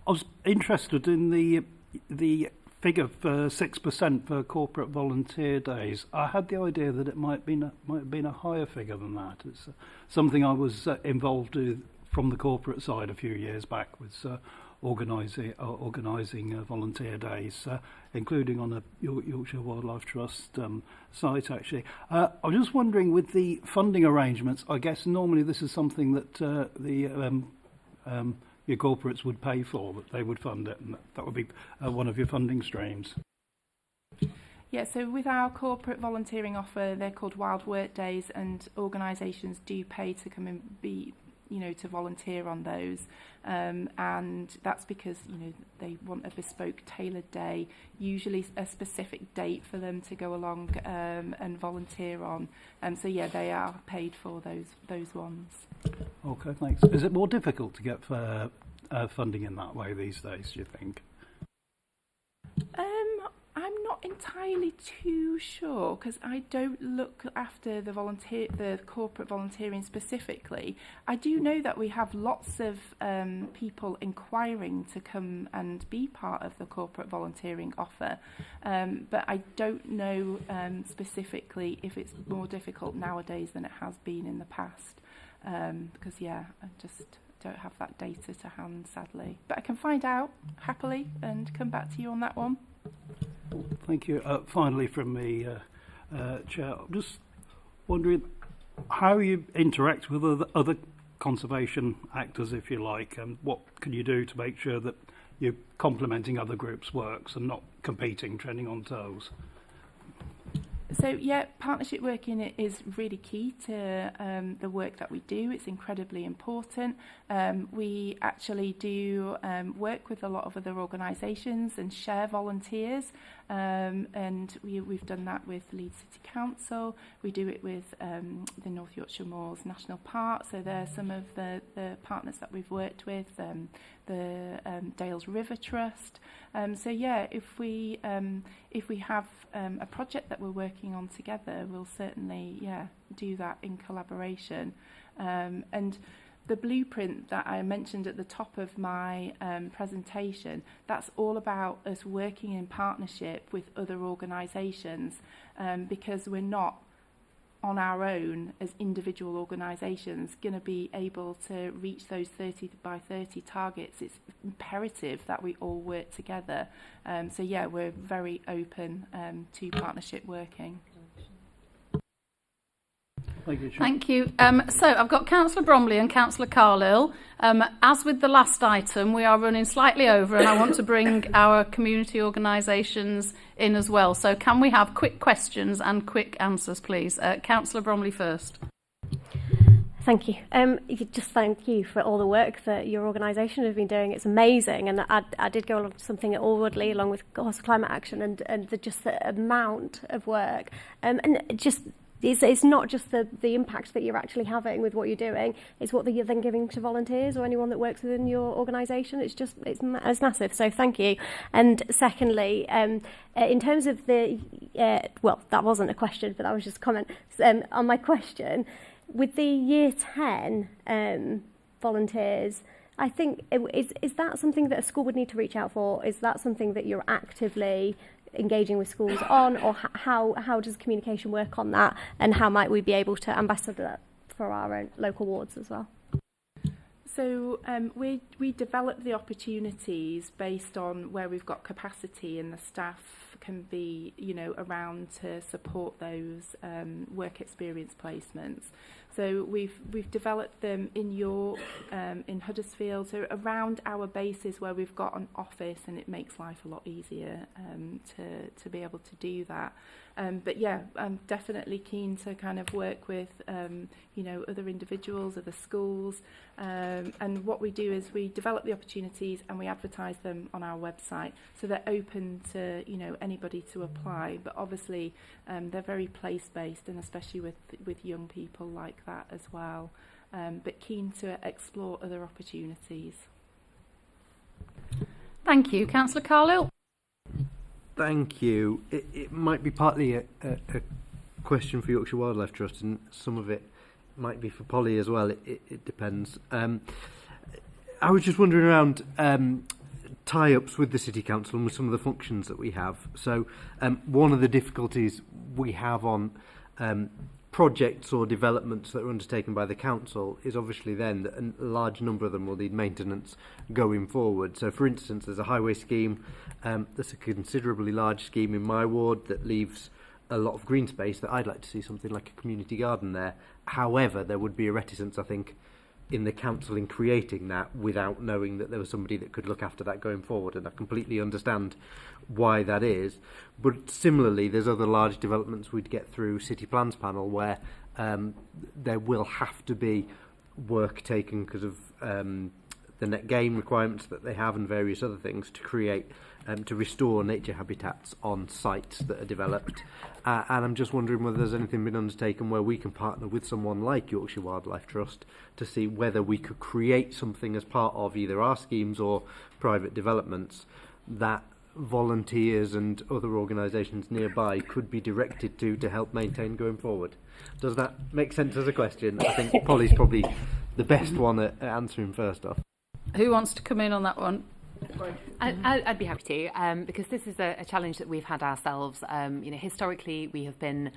was interested in the figure for 6% for corporate volunteer days. I had the idea that it might have been a higher figure than that. It's something I was involved with from the corporate side a few years back, with organising volunteer days, including on the Yorkshire Wildlife Trust site, actually. I was just wondering, with the funding arrangements, I guess normally this is something that your corporates would pay for, that they would fund it, and that would be one of your funding streams. Yeah, so with our corporate volunteering offer, they're called Wild Work Days, and organisations do pay to come and be, you know, to volunteer on those, and that's because, you know, they want a bespoke, tailored day, usually a specific date for them to go along and volunteer on. So yeah, they are paid for those ones. Okay, thanks. Is it more difficult to get funding in that way these days, do you think? I'm not entirely too sure, because I don't look after the corporate volunteering specifically. I do know that we have lots of people inquiring to come and be part of the corporate volunteering offer, but I don't know specifically if it's more difficult nowadays than it has been in the past, because yeah, I just don't have that data to hand, sadly. But I can find out happily and come back to you on that one. Thank you. Finally, from me, Chair, I'm just wondering how you interact with other conservation actors, if you like, and what can you do to make sure that you're complementing other groups' works and not competing, treading on toes? So yeah, partnership working is really key to the work that we do. It's incredibly important. We actually do work with a lot of other organisations and share volunteers, and we've done that with Leeds City Council. We do it with the North Yorkshire Moors National Park. So they're some of the partners that we've worked with. The Dales River Trust. So yeah, if we have a project that we're working on together, we'll certainly do that in collaboration. And the blueprint that I mentioned at the top of my presentation, that's all about us working in partnership with other organisations, because we're not on our own as individual organisations going to be able to reach those 30 by 30 targets. It's imperative that we all work together. So yeah, we're very open to partnership working. Thank you. So I've got Councillor Bromley and Councillor Carlisle. As with the last item, we are running slightly over, and I want to bring our community organisations in as well. So can we have quick questions and quick answers, please? Councillor Bromley first. Thank you. Just thank you for all the work that your organisation have been doing. It's amazing, and I did go along to something at Alwoodley along with Horse Climate Action, and the amount of work, and just. It's not just the impact that you're actually having with what you're doing, it's what you're then giving to volunteers or anyone that works within your organisation. It's massive, so thank you. And secondly, in terms of the, well, that wasn't a question, but that was just a comment. On my question, with the Year 10 volunteers, I think, is that something that a school would need to reach out for? Is that something that you're actively engaging with schools on, or how does communication work on that, and how might we be able to ambassador that for our own local wards as well? So we develop the opportunities based on where we've got capacity, and the staff can be, around to support those work experience placements. So we've developed them in York, in Huddersfield, so around our bases where we've got an office, and it makes life a lot easier to be able to do that. But yeah, I'm definitely keen to kind of work with other individuals, other schools, and what we do is we develop the opportunities and we advertise them on our website, so they're open to anybody to apply. But obviously they're very place based, and especially with young people like that as well. But keen to explore other opportunities. Thank you, Councillor Carlisle. Thank you. It might be partly a question for Yorkshire Wildlife Trust, and some of it might be for Polly as well. It depends. I was just wondering around tie-ups with the City Council and with some of the functions that we have. So one of the difficulties we have on projects or developments that are undertaken by the council is obviously then that a large number of them will need maintenance going forward. So for instance, there's a highway scheme, there's a considerably large scheme in my ward that leaves a lot of green space that I'd like to see something like a community garden there. However, there would be a reticence, I think, in the council in creating that without knowing that there was somebody that could look after that going forward, and I completely understand why that is. But similarly, there's other large developments we'd get through City Plans Panel where there will have to be work taken because of the net gain requirements that they have and various other things to create to restore nature habitats on sites that are developed. And I'm just wondering whether there's anything been undertaken where we can partner with someone like Yorkshire Wildlife Trust to see whether we could create something as part of either our schemes or private developments that volunteers and other organisations nearby could be directed to help maintain going forward. Does that make sense as a question? I think Polly's probably the best one at answering first off. Who wants to come in on that one? I'd be happy to, because this is a challenge that we've had ourselves. Historically, we have been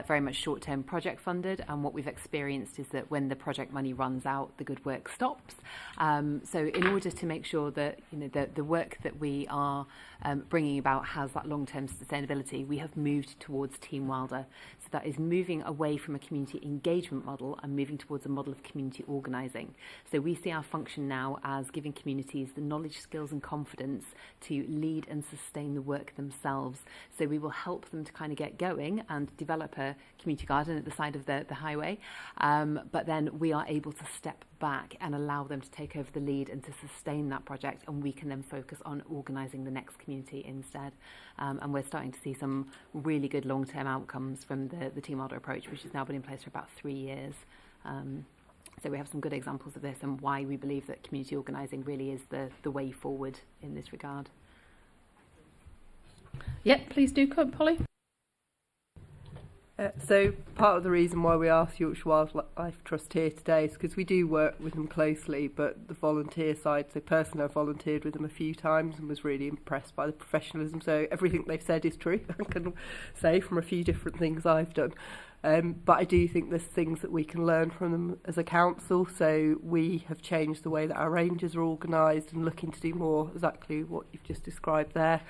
very much short-term project funded, and what we've experienced is that when the project money runs out, the good work stops. So in order to make sure that the work that we are bringing about has that long-term sustainability, we have moved towards Team Wilder. So that is moving away from a community engagement model and moving towards a model of community organising. So we see our function now as giving communities the knowledge, skills and confidence to lead and sustain the work themselves. So we will help them to kind of get going and develop a community garden at the side of the highway, but then we are able to step back and allow them to take over the lead and to sustain that project, and we can then focus on organising the next community instead. And we're starting to see some really good long-term outcomes from the Team Wilder approach, which has now been in place for about 3 years. So we have some good examples of this and why we believe that community organising really is the way forward in this regard. Yep, please do come, Polly. So part of the reason why we asked Yorkshire Wildlife Trust here today is because we do work with them closely, but the volunteer side, so personally I've volunteered with them a few times and was really impressed by the professionalism. So everything they've said is true, I can say, from a few different things I've done. But I do think there's things that we can learn from them as a council. So we have changed the way that our ranges are organised and looking to do more exactly what you've just described there.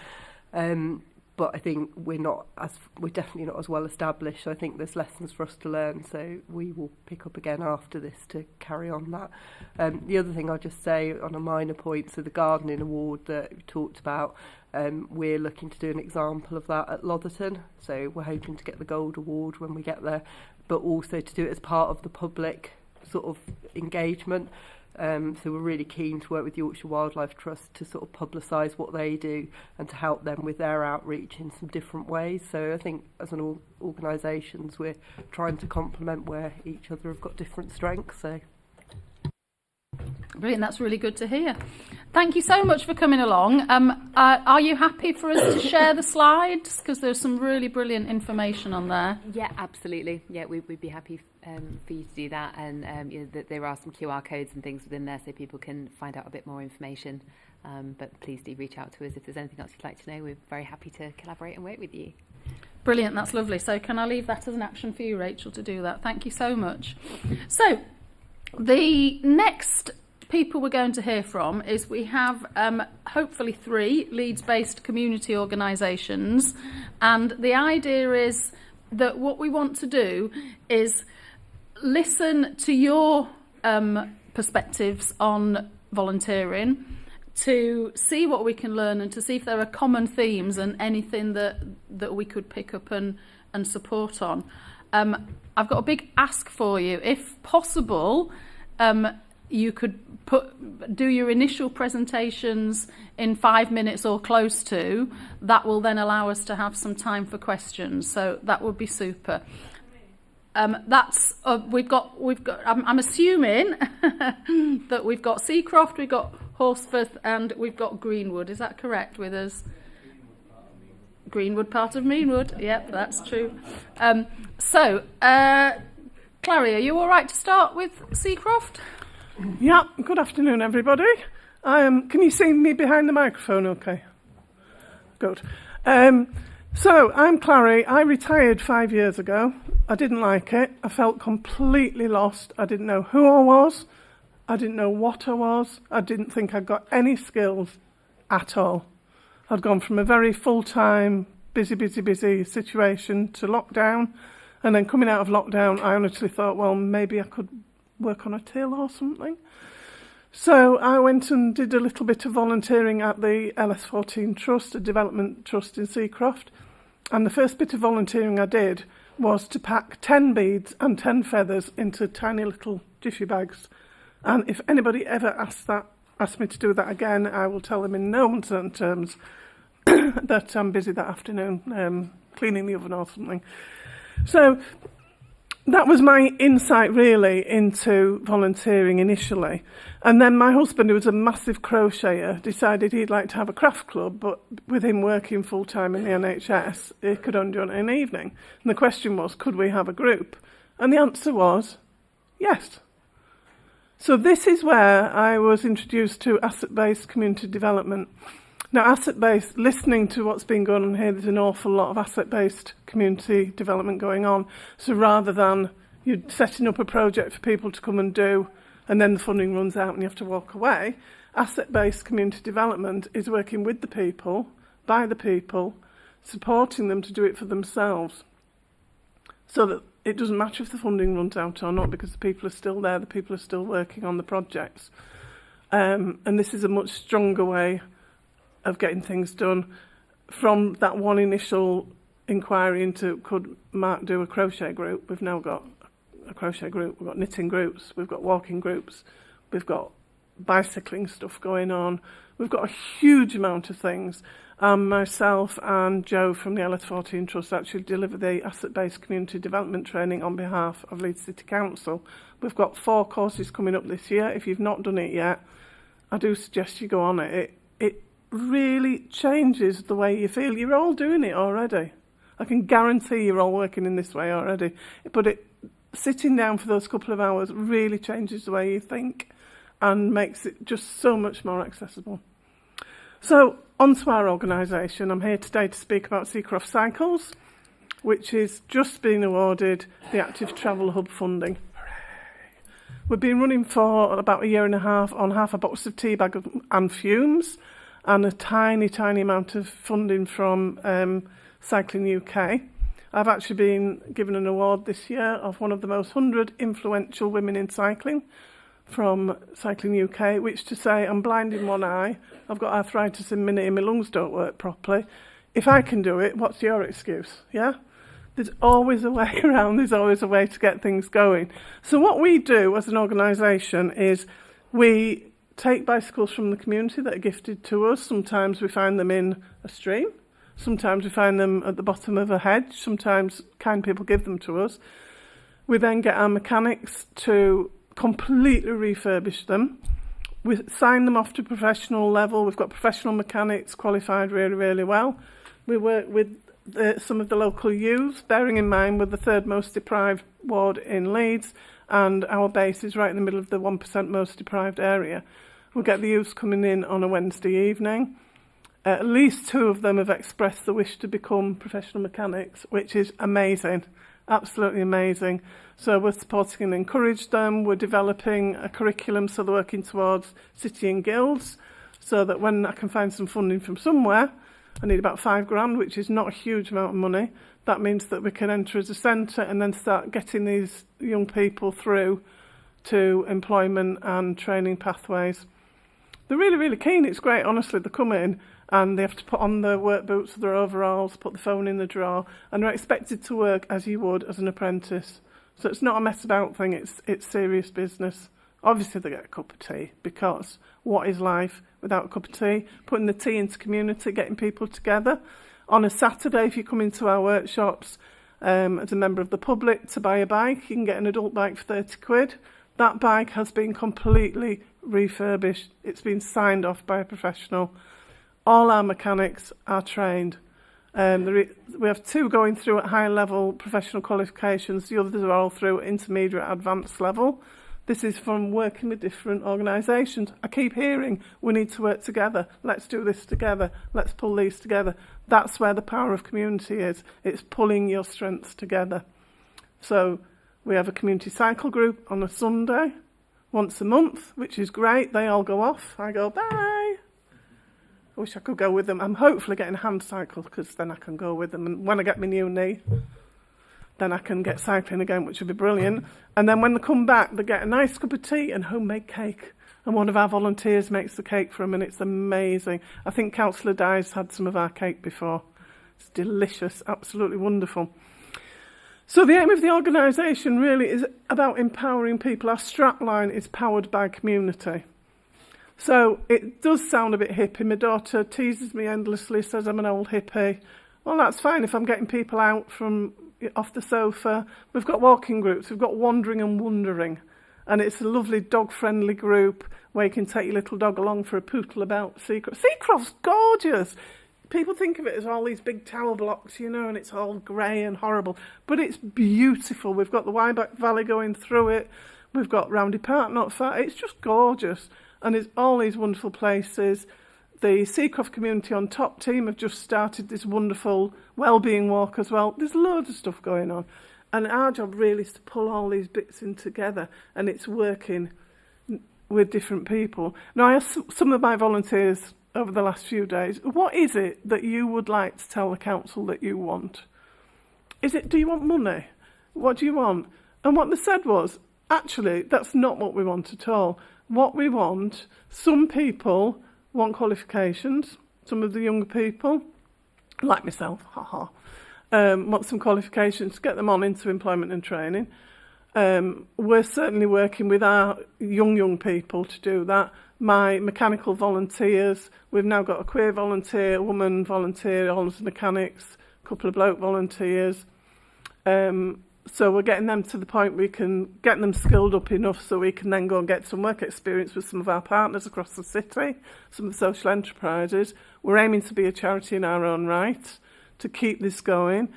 But I think we're definitely not as well established. So I think there's lessons for us to learn. So we will pick up again after this to carry on that. The other thing I'll just say on a minor point, so the gardening award that we talked about, we're looking to do an example of that at Lotherton. So we're hoping to get the gold award when we get there, but also to do it as part of the public sort of engagement. So we're really keen to work with Yorkshire Wildlife Trust to sort of publicise what they do and to help them with their outreach in some different ways. So I think as an organisations, we're trying to complement where each other have got different strengths. So. Brilliant, that's really good to hear. Thank you so much for coming along. Are you happy for us to share the slides? Because there's some really brilliant information on there. Yeah, absolutely. Yeah, we'd be happy for you to do that. And there are some QR codes and things within there so people can find out a bit more information. But please do reach out to us if there's anything else you'd like to know. We're very happy to collaborate and work with you. Brilliant, that's lovely. So can I leave that as an action for you, Rachel, to do that? Thank you so much. So the next people we're going to hear from is we have hopefully 3 Leeds-based community organisations, and the idea is that what we want to do is listen to your perspectives on volunteering, to see what we can learn and to see if there are common themes and anything that we could pick up and support on. I've got a big ask for you. If possible, you could do your initial presentations in 5 minutes or close to. That will then allow us to have some time for questions. So that would be super. That's we've got. I'm assuming that we've got Seacroft, we've got Horsforth, and we've got Greenwood. Is that correct with us? Greenwood, part of Meanwood. Yep, that's true. So, Clary, are you all right to start with Seacroft? Yeah, good afternoon, everybody. Can you see me behind the microphone okay? Good. So, I'm Clary. I retired 5 years ago. I didn't like it. I felt completely lost. I didn't know who I was. I didn't know what I was. I didn't think I'd got any skills at all. I'd gone from a very full-time, busy situation to lockdown. And then coming out of lockdown, I honestly thought, well, maybe I could work on a till or something. So I went and did a little bit of volunteering at the LS14 Trust, a development trust in Seacroft. And the first bit of volunteering I did was to pack 10 beads and 10 feathers into tiny little jiffy bags. And if anybody ever asks me to do that again, I will tell them in no uncertain terms that I'm busy that afternoon, cleaning the oven or something. So that was my insight really into volunteering initially. And then my husband, who was a massive crocheter, decided he'd like to have a craft club, but with him working full-time in the NHS, he could only do it in an evening. And the question was, could we have a group? And the answer was, yes. So this is where I was introduced to asset-based community development. Now, asset-based, listening to what's been going on here, there's an awful lot of asset-based community development going on. So rather than you setting up a project for people to come and do, and then the funding runs out and you have to walk away, asset-based community development is working with the people, by the people, supporting them to do it for themselves. So that it doesn't matter if the funding runs out or not, because the people are still there, the people are still working on the projects. And this is a much stronger way of getting things done. From that one initial inquiry into could Mark do a crochet group, we've now got a crochet group, we've got knitting groups, we've got walking groups, we've got bicycling stuff going on, we've got a huge amount of things. Myself and Joe from the LS14 Trust actually deliver the asset-based community development training on behalf of Leeds City Council. We've got 4 courses coming up this year. If you've not done it yet, I do suggest you go on it. It really changes the way you feel. You're all doing it already. I can guarantee you're all working in this way already. But sitting down for those couple of hours really changes the way you think and makes it just so much more accessible. So, on to our organisation. I'm here today to speak about Seacroft Cycles. which is just been awarded the Active Travel Hub funding. We've been running for about a year and a half on half a box of tea bag and fumes, and a tiny amount of funding from Cycling UK. I've actually been given an award this year of one of the most 100 influential women in cycling from Cycling UK, which to say I'm blind in one eye, I've got arthritis in my knee, my lungs don't work properly. If I can do it, what's your excuse? Yeah? There's always a way around, there's always a way to get things going. So what we do as an organisation is we take bicycles from the community that are gifted to us. Sometimes we find them in a stream, sometimes we find them at the bottom of a hedge, sometimes kind people give them to us. We then get our mechanics to completely refurbish them. We sign them off to professional level. We've got professional mechanics qualified really well. We work with some of the local youths, bearing in mind we're the third most deprived ward in Leeds, and our base is right in the middle of the 1% most deprived area. We'll get the youths coming in on a Wednesday evening. At least 2 of them have expressed the wish to become professional mechanics, which is amazing, absolutely amazing. So we're supporting and encourage them. We're developing a curriculum, so they're working towards city and guilds, so that when I can find some funding from somewhere, I need about £5,000, which is not a huge amount of money. That means that we can enter as a centre and then start getting these young people through to employment and training pathways. They're really keen. It's great, honestly. They come in and they have to put on their work boots, their overalls, put the phone in the drawer, and they're expected to work as you would as an apprentice. So it's not a mess about thing, it's serious business. Obviously they get a cup of tea, because what is life without a cup of tea? Putting the tea into community, getting people together. On a Saturday, if you come into our workshops as a member of the public to buy a bike, you can get an adult bike for 30 quid. That bike has been completely refurbished. It's been signed off by a professional. All our mechanics are trained. We have 2 going through at high level professional qualifications. The others are all through intermediate advanced level. This is from working with different organisations. I keep hearing we need to work together. Let's do this together. Let's pull these together. That's where the power of community is. It's pulling your strengths together. So we have a community cycle group on a Sunday, once a month, which is great. They all go off. I go, bye. I wish I could go with them. I'm hopefully getting a hand cycle, because then I can go with them. And when I get my new knee, then I can get cycling again, which would be brilliant. And then when they come back, they get a nice cup of tea and homemade cake. And one of our volunteers makes the cake for them, and it's amazing. I think Councillor Dye's had some of our cake before. It's delicious, absolutely wonderful. So the aim of the organisation really is about empowering people. Our strapline is powered by community. So it does sound a bit hippie. My daughter teases me endlessly, says I'm an old hippie. Well, that's fine if I'm getting people out from off the sofa. We've got walking groups, we've got wandering and wondering, and it's a lovely dog-friendly group where you can take your little dog along for a pootle about Seacroft. Seacroft's gorgeous. People think of it as all these big tower blocks, you know, and it's all grey and horrible, but it's beautiful. We've got the Wyback Valley going through it. We've got Roundy Park not far. It's just gorgeous, and it's all these wonderful places. The Seacroft Community on Top team have just started this wonderful wellbeing walk as well. There's loads of stuff going on. And our job really is to pull all these bits in together, and it's working with different people. Now, I asked some of my volunteers over the last few days, what is it that you would like to tell the council that you want? Do you want money? What do you want? And what they said was, actually, that's not what we want at all. What we want, some people want qualifications, some of the younger people, like myself, want some qualifications to get them on into employment and training. We're certainly working with our young people to do that. My mechanical volunteers, we've now got a queer volunteer, a woman volunteer, all as mechanics, a couple of bloke volunteers. So we're getting them to the point we can get them skilled up enough so we can then go and get some work experience with some of our partners across the city, some of the social enterprises. We're aiming to be a charity in our own right to keep this going.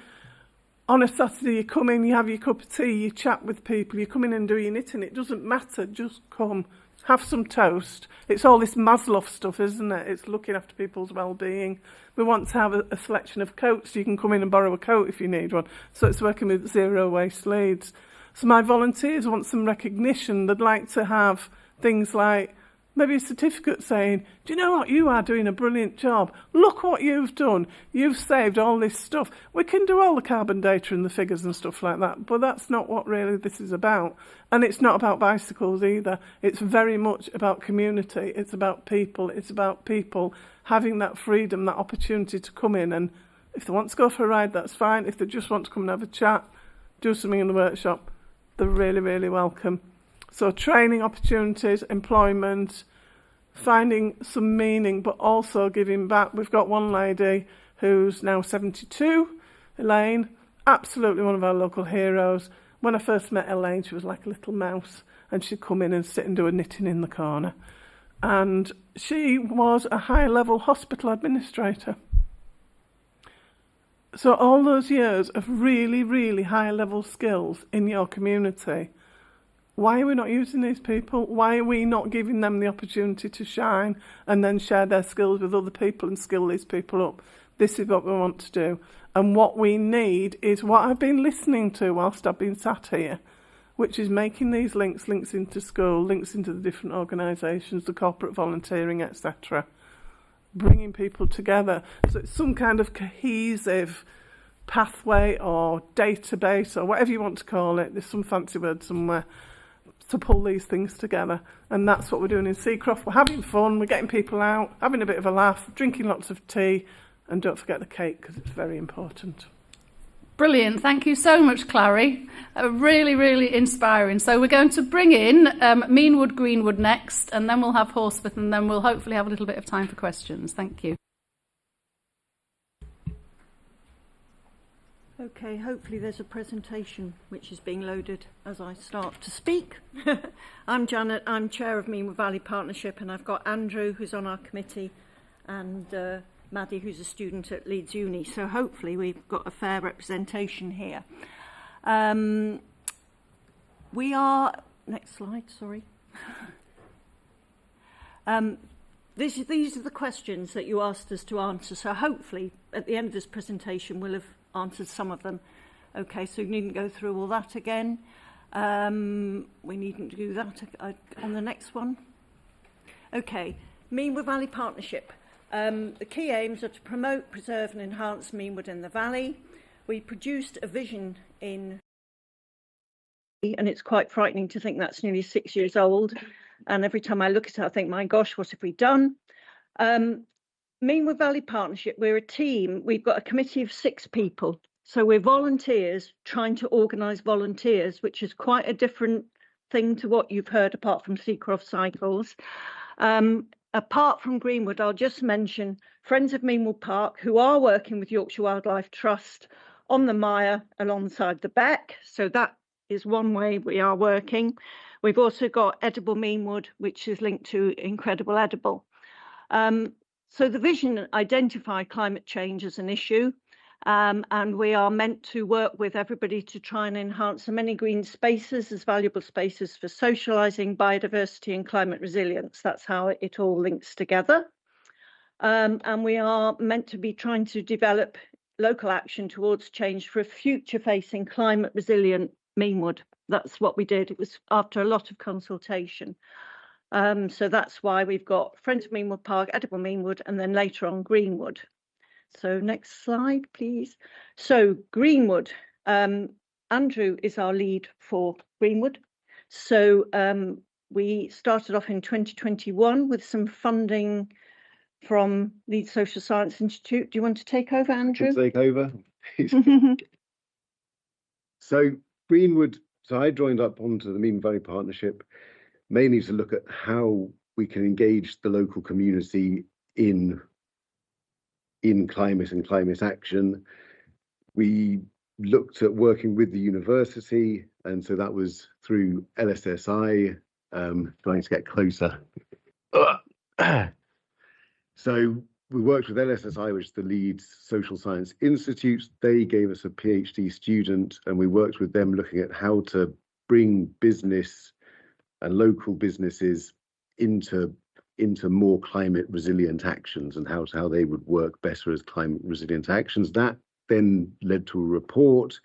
On a Saturday, you come in, you have your cup of tea, you chat with people, you come in and do your knitting. It doesn't matter, just come. have some toast. It's all this Maslow stuff, isn't it? It's looking after people's well-being. We want to have a selection of coats. You can come in and borrow a coat if you need one. So it's working with Zero Waste Leeds. So my volunteers want some recognition. They'd like to have things like maybe a certificate saying, do you know what, you are doing a brilliant job. Look what you've done. You've saved all this stuff. We can do all the carbon data and the figures and stuff like that, but that's not what really this is about. And it's not about bicycles either. It's very much about community. It's about people. It's about people having that freedom, that opportunity to come in, and if they want to go for a ride, that's fine. If they just want to come and have a chat, do something in the workshop, they're really, really welcome. So training opportunities, employment, finding some meaning, but also giving back. We've got one lady who's now 72, Elaine, absolutely one of our local heroes. When I first met Elaine, she was like a little mouse, and she'd come in and sit and do her knitting in the corner. And she was a high-level hospital administrator. So all those years of really, really high-level skills in your community, why are we not using these people? Why are we not giving them the opportunity to shine and then share their skills with other people and skill these people up? This is what we want to do. And what we need is what I've been listening to whilst I've been sat here, which is making these links into school, links into the different organisations, the corporate volunteering, etc. Bringing people together. So it's some kind of cohesive pathway or database or whatever you want to call it. There's some fancy word somewhere to pull these things together, and that's what we're doing in Seacroft. We're having fun, we're getting people out, having a bit of a laugh, drinking lots of tea, and don't forget the cake because it's very important. Brilliant, thank you so much, Clary. Really, really inspiring. So we're going to bring in Meanwood Greenwood next, and then we'll have Horsforth, and then we'll hopefully have a little bit of time for questions. Thank you. Okay, hopefully there's a presentation which is being loaded as I start to speak. I'm Janet, I'm Chair of Meanwood Valley Partnership, and I've got Andrew, who's on our committee, and Maddie, who's a student at Leeds Uni. So hopefully we've got a fair representation here. We are... Next slide, sorry. These are the questions that you asked us to answer. So hopefully at the end of this presentation we'll have answered some of them. Okay, so you needn't go through all that again. We needn't do that on the next one. Okay, Meanwood Valley Partnership. The key aims are to promote, preserve and enhance Meanwood in the Valley. We produced a vision in, and it's quite frightening to think that's nearly 6 years old. And every time I look at it, I think, my gosh, what have we done? Meanwood Valley Partnership, we're a team. We've got a committee of 6 people. So we're volunteers trying to organise volunteers, which is quite a different thing to what you've heard apart from Seacroft Cycles. Apart from Greenwood, I'll just mention Friends of Meanwood Park, who are working with Yorkshire Wildlife Trust on the mire alongside the beck. So that is one way we are working. We've also got Edible Meanwood, which is linked to Incredible Edible. So the vision identified climate change as an issue, and we are meant to work with everybody to try and enhance as many green spaces as valuable spaces for socialising, biodiversity and climate resilience. That's how it all links together. And we are meant to be trying to develop local action towards change for a future-facing climate resilient Meanwood. That's what we did. It was after a lot of consultation. So that's why we've got Friends of Meanwood Park, Edible Meanwood, and then later on Greenwood. So next slide, please. So Greenwood, Andrew is our lead for Greenwood. So we started off in 2021 with some funding from Leeds Social Science Institute. Do you want to take over, Andrew? Take over. So Greenwood, so I joined up onto the Meanwood Valley Partnership mainly to look at how we can engage the local community in climate and climate action. We looked at working with the university, and so that was through LSSI, trying to get closer. So we worked with LSSI, which is the Leeds Social Science Institute. They gave us a PhD student, and we worked with them looking at how to bring business and local businesses into more climate resilient actions and how they would work better as climate resilient actions. That then led to a report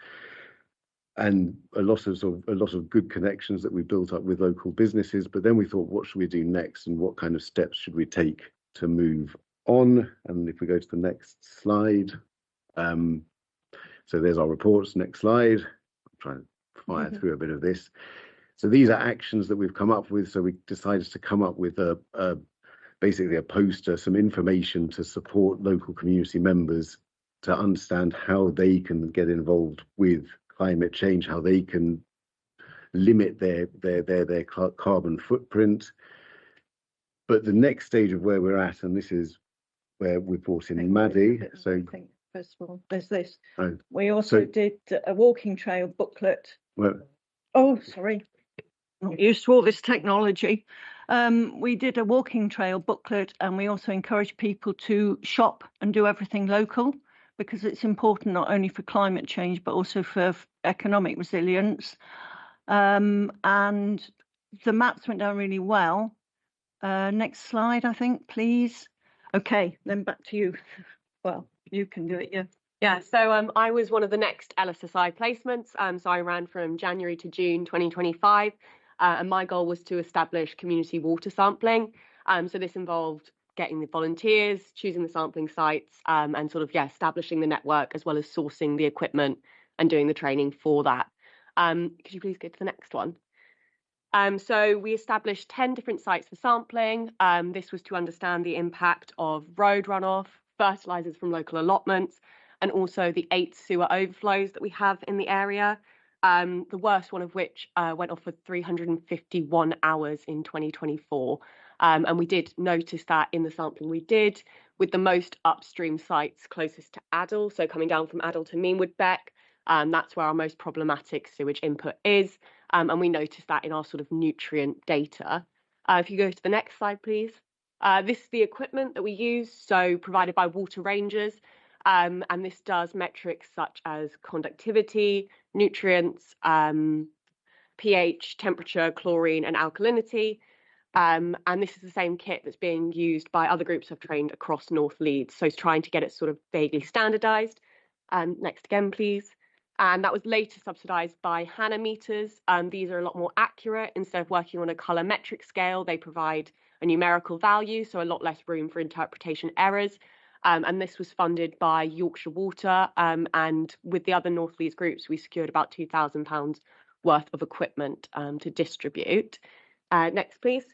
and a lot of good connections that we built up with local businesses. But then we thought, what should we do next, and what kind of steps should we take to move on? And if we go to the next slide, so there's our reports. Next slide. I'm trying to fire through a bit of this. So these are actions that we've come up with. So we decided to come up with basically a poster, some information to support local community members to understand how they can get involved with climate change, how they can limit their carbon footprint. But the next stage of where we're at, and this is where we brought in Maddie. So I think first of all, there's this. Oh, We also did a walking trail booklet. Well, Oh, sorry. Not used to all this technology. We did a walking trail booklet, and we also encourage people to shop and do everything local, because it's important not only for climate change but also for economic resilience. And the maps went down really well. Next slide, I think, please. Okay, then back to you. Well, you can do it, yeah. Yeah, so I was one of the next LSSI placements. So I ran from January to June 2025, and my goal was to establish community water sampling. So this involved getting the volunteers, choosing the sampling sites, and sort of, establishing the network, as well as sourcing the equipment and doing the training for that. Could you please go to the next one? So we established 10 different sites for sampling. This was to understand the impact of road runoff, fertilisers from local allotments, and also the 8 sewer overflows that we have in the area. The worst one of which went off for 351 hours in 2024. And we did notice that in the sampling we did, with the most upstream sites closest to Addle, so coming down from Addle to Meanwood Beck. That's where our most problematic sewage input is. And we noticed that in our sort of nutrient data. If you go to the next slide, please. This is the equipment that we use, so provided by Water Rangers. And this does metrics such as conductivity, nutrients, pH, temperature, chlorine, and alkalinity. And this is the same kit that's being used by other groups I've trained across North Leeds. So it's trying to get it sort of vaguely standardised. Next again, please. And that was later subsidised by Hannah meters. These are a lot more accurate. Instead of working on a colour metric scale, they provide a numerical value, so a lot less room for interpretation errors. And this was funded by Yorkshire Water. And with the other North Leeds groups, we secured about £2,000 worth of equipment to distribute. Next, please.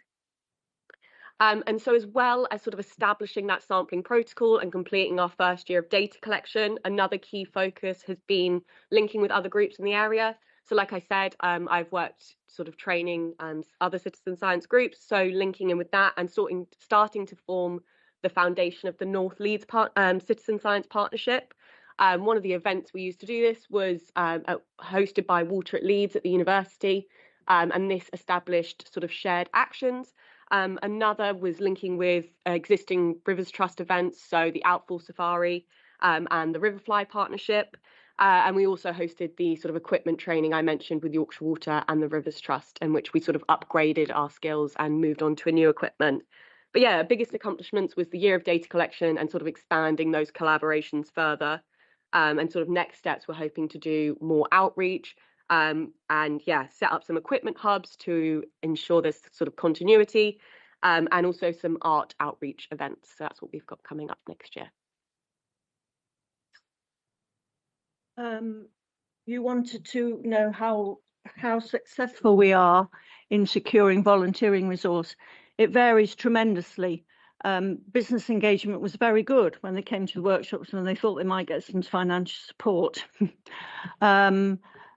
And so, as well as sort of establishing that sampling protocol and completing our first year of data collection, another key focus has been linking with other groups in the area. So like I said, I've worked sort of training other citizen science groups, so linking in with that and starting to form the foundation of the North Leeds Citizen Science Partnership. One of the events we used to do this was hosted by Water at Leeds at the university, and this established sort of shared actions. Another was linking with existing Rivers Trust events, so the Outfall Safari and the Riverfly Partnership. And we also hosted the sort of equipment training I mentioned with Yorkshire Water and the Rivers Trust, in which we sort of upgraded our skills and moved on to a new equipment. But yeah, biggest accomplishments was the year of data collection and sort of expanding those collaborations further. And sort of next steps, we're hoping to do more outreach and set up some equipment hubs to ensure there's sort of continuity, and also some art outreach events. So that's what we've got coming up next year. You wanted to know how successful we are in securing volunteering resource. It varies tremendously. Business engagement was very good when they came to the workshops and they thought they might get some financial support.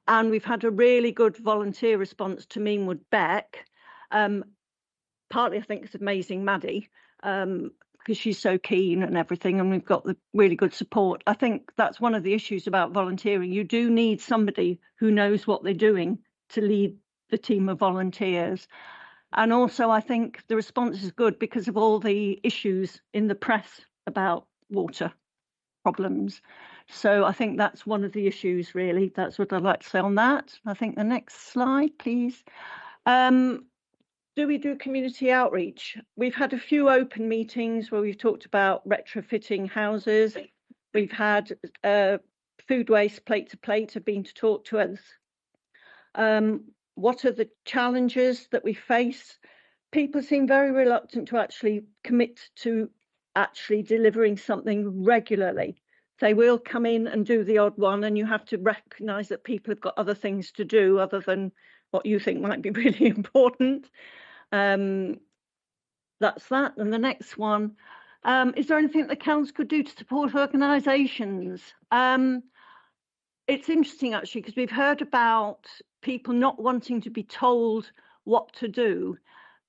And we've had a really good volunteer response to Meanwood Beck. Partly, I think, it's amazing Maddie, because she's so keen and everything, and we've got the really good support. I think that's one of the issues about volunteering. You do need somebody who knows what they're doing to lead the team of volunteers. And also, I think the response is good because of all the issues in the press about water problems. So I think that's one of the issues, really. That's what I'd like to say on that. I think the next slide, please. do we do community outreach? We've had a few open meetings where we've talked about retrofitting houses. We've had food waste plate to plate have been to talk to us. What are the challenges that we face? People seem very reluctant to actually commit to actually delivering something regularly. They will come in and do the odd one, and you have to recognise that people have got other things to do other than what you think might be really important. That's that. And the next one, is there anything the council could do to support organisations? It's interesting actually, because we've heard about people not wanting to be told what to do,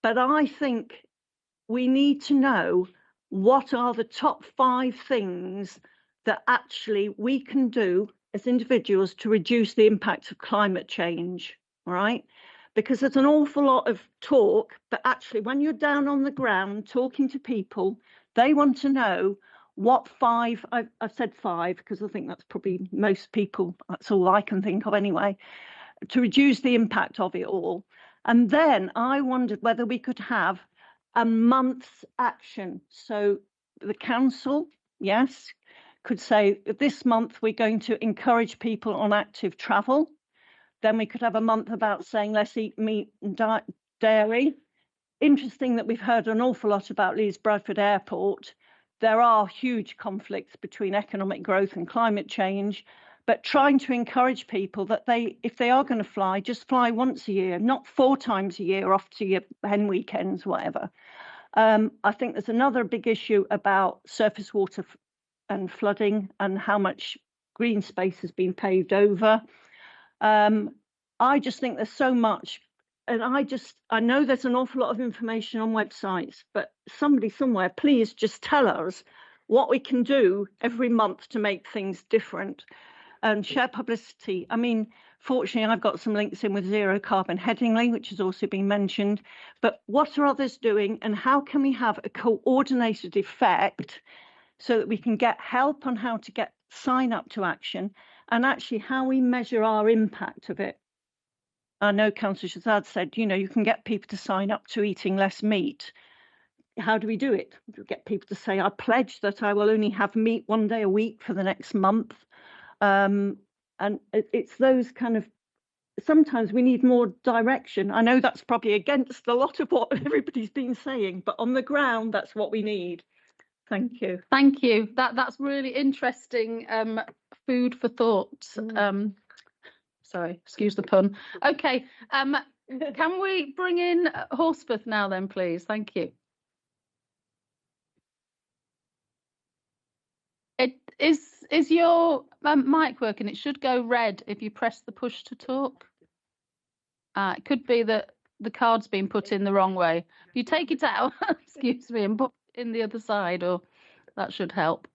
but I think we need to know what are the top 5 things that actually we can do as individuals to reduce the impact of climate change, all right? Because there's an awful lot of talk, but actually when you're down on the ground talking to people, they want to know what 5, I've said 5 because I think that's probably most people, that's all I can think of anyway, to reduce the impact of it all. And then I wondered whether we could have a month's action. So the council, yes, could say this month we're going to encourage people on active travel. Then we could have a month about saying let's eat meat and dairy. Interesting that we've heard an awful lot about Leeds Bradford Airport. There are huge conflicts between economic growth and climate change, but trying to encourage people that if they are going to fly, just fly once a year, not 4 times a year off to your hen weekends, whatever. I think there's another big issue about surface water and flooding and how much green space has been paved over. I just think there's so much, and I know there's an awful lot of information on websites, but somebody somewhere, please just tell us what we can do every month to make things different and share publicity. I mean, fortunately, I've got some links in with Zero Carbon Headingley, which has also been mentioned, but what are others doing and how can we have a coordinated effect so that we can get help on how to sign up to action and actually how we measure our impact of it. I know Councillor Shazad said, you can get people to sign up to eating less meat. How do we do it? Do we get people to say, I pledge that I will only have meat 1 day a week for the next month? And it's those kind of, sometimes we need more direction. I know that's probably against a lot of what everybody's been saying, but on the ground, that's what we need. Thank you. Thank you. That's really interesting food for thought. Sorry, excuse the pun. Okay, can we bring in Horsforth now then, please? Thank you. Is your mic working? It should go red if you press the push to talk. It could be that the card's been put in the wrong way. If you take it out, excuse me, and put it in the other side, or that should help.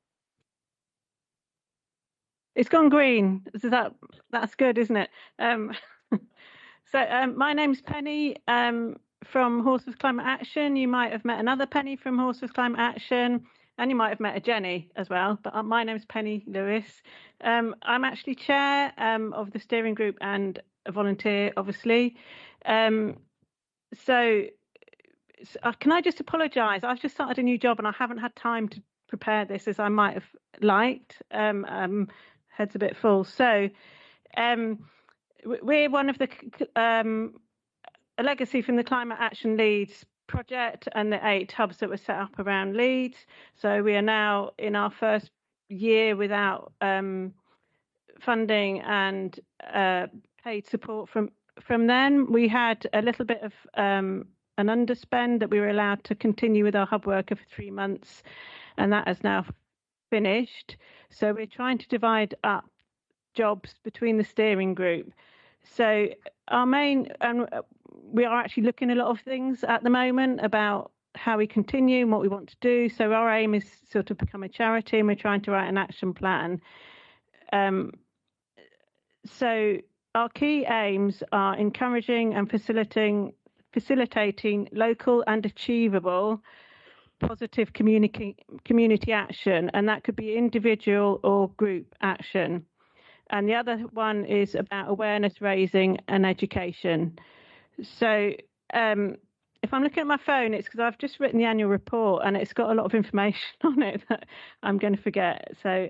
It's gone green. That's good, isn't it? My name's Penny from Horsforth Climate Action. You might have met another Penny from Horsforth Climate Action, and you might have met a Jenny as well. But my name's Penny Lewis. I'm actually chair of the steering group and a volunteer, obviously. Can I just apologise? I've just started a new job and I haven't had time to prepare this as I might have liked. Head's a bit full. So we're one of the a legacy from the Climate Action Leeds project and the 8 hubs that were set up around Leeds. So we are now in our first year without funding and paid support from them. We had a little bit of an underspend that we were allowed to continue with our hub worker for 3 months, and that has now finished. So we're trying to divide up jobs between the steering group. So our main, we are actually looking at a lot of things at the moment about how we continue and what we want to do. So our aim is sort of become a charity, and we're trying to write an action plan. So our key aims are encouraging and facilitating local and achievable positive community action, and that could be individual or group action. And the other one is about awareness raising and education. So if if I'm looking at my phone, it's because I've just written the annual report and it's got a lot of information on it that I'm going to forget. So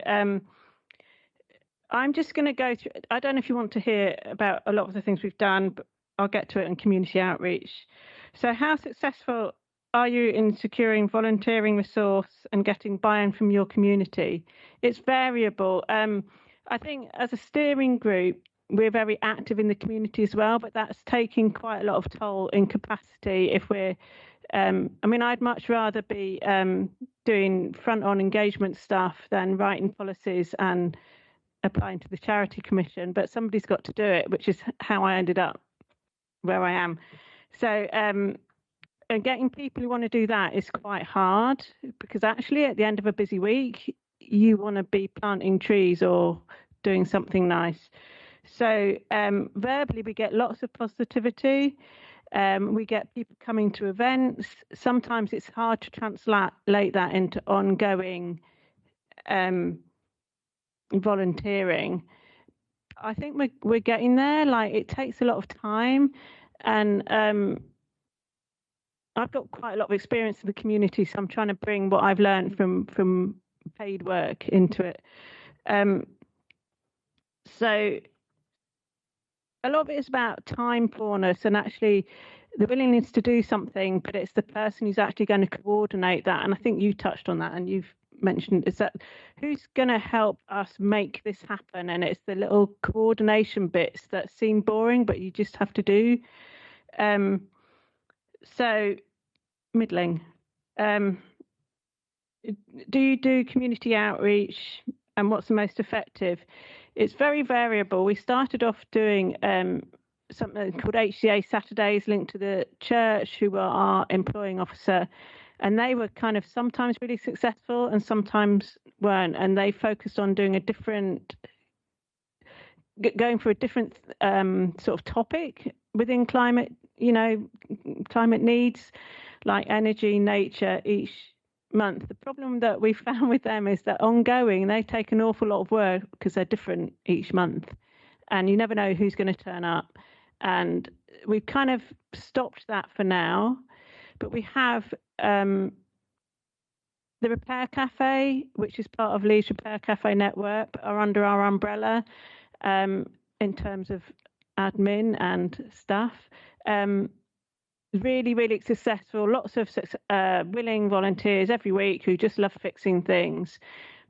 I'm just going to go through. I don't know if you want to hear about a lot of the things we've done, but I'll get to it in community outreach. So how successful are you in securing volunteering resource and getting buy-in from your community? It's variable. I think as a steering group, we're very active in the community as well, but that's taking quite a lot of toll in capacity if we're I'd much rather be doing front-on engagement stuff than writing policies and applying to the Charity Commission, but somebody's got to do it, which is how I ended up where I am. So and getting people who want to do that is quite hard, because actually at the end of a busy week, you want to be planting trees or doing something nice. So verbally, we get lots of positivity. We get people coming to events. Sometimes it's hard to translate that into ongoing volunteering. I think we're getting there. Like, it takes a lot of time, and I've got quite a lot of experience in the community, so I'm trying to bring what I've learned from paid work into it. So a lot of it is about time poorness and actually the willingness to do something, but it's the person who's actually going to coordinate that. And I think you touched on that, and you've mentioned, is that who's going to help us make this happen? And it's the little coordination bits that seem boring, but you just have to do. So middling. Do you do community outreach, and what's the most effective? It's very variable. We started off doing something called HCA Saturdays linked to the church, who were our employing officer, and they were kind of sometimes really successful and sometimes weren't, and they focused on doing going for a different sort of topic within climate, climate needs, like energy, nature, each month. The problem that we found with them is that ongoing, they take an awful lot of work because they're different each month, and you never know who's going to turn up. And we've kind of stopped that for now, but we have the Repair Cafe, which is part of Leeds Repair Cafe network, are under our umbrella in terms of admin and staff. Really, really successful. Lots of willing volunteers every week who just love fixing things.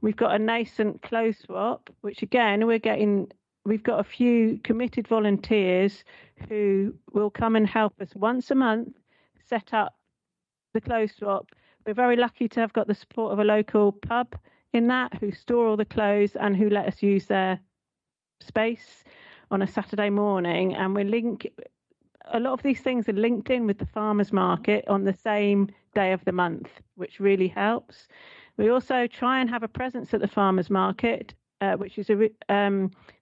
We've got a nascent clothes swap, which again, we've got a few committed volunteers who will come and help us once a month set up the clothes swap. We're very lucky to have got the support of a local pub in that, who store all the clothes and who let us use their space on a Saturday morning. And a lot of these things are linked in with the farmers market on the same day of the month, which really helps. We also try and have a presence at the farmers market, which is they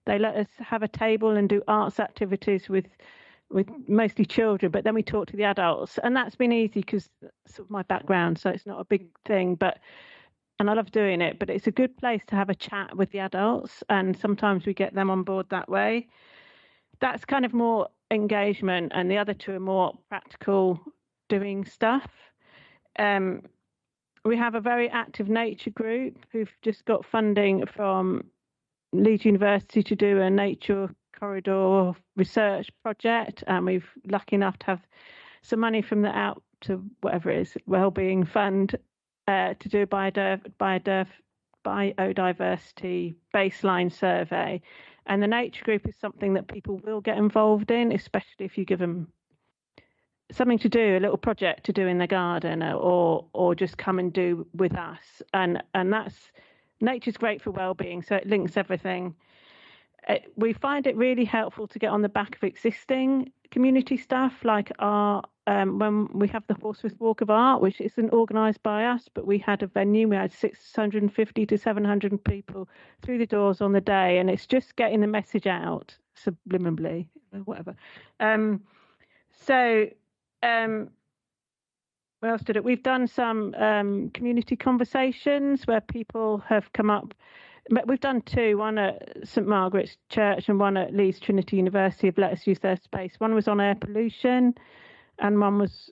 let us have a table and do arts activities with mostly children, but then we talk to the adults, and that's been easy because that's sort of my background, so it's not a big thing, and I love doing it, but it's a good place to have a chat with the adults, and sometimes we get them on board that way. That's kind of more engagement, and the other two are more practical doing stuff. We have a very active nature group who've just got funding from Leeds University to do a nature corridor research project, and we've lucky enough to have some money from the Out to whatever it is, Wellbeing Fund, to do a biodiversity baseline survey. And the nature group is something that people will get involved in, especially if you give them something to do, a little project to do in the garden, or just come and do with us. And nature's great for well-being, so it links everything. We find it really helpful to get on the back of existing community stuff, like when we have the Horsworth Walk of Art, which isn't organised by us, but we had a venue. We had 650 to 700 people through the doors on the day, and it's just getting the message out subliminally, whatever. Where else did it? We've done some community conversations where people have come up. We've done two, one at St Margaret's Church and one at Leeds Trinity University have let us use their space. One was on air pollution, and one was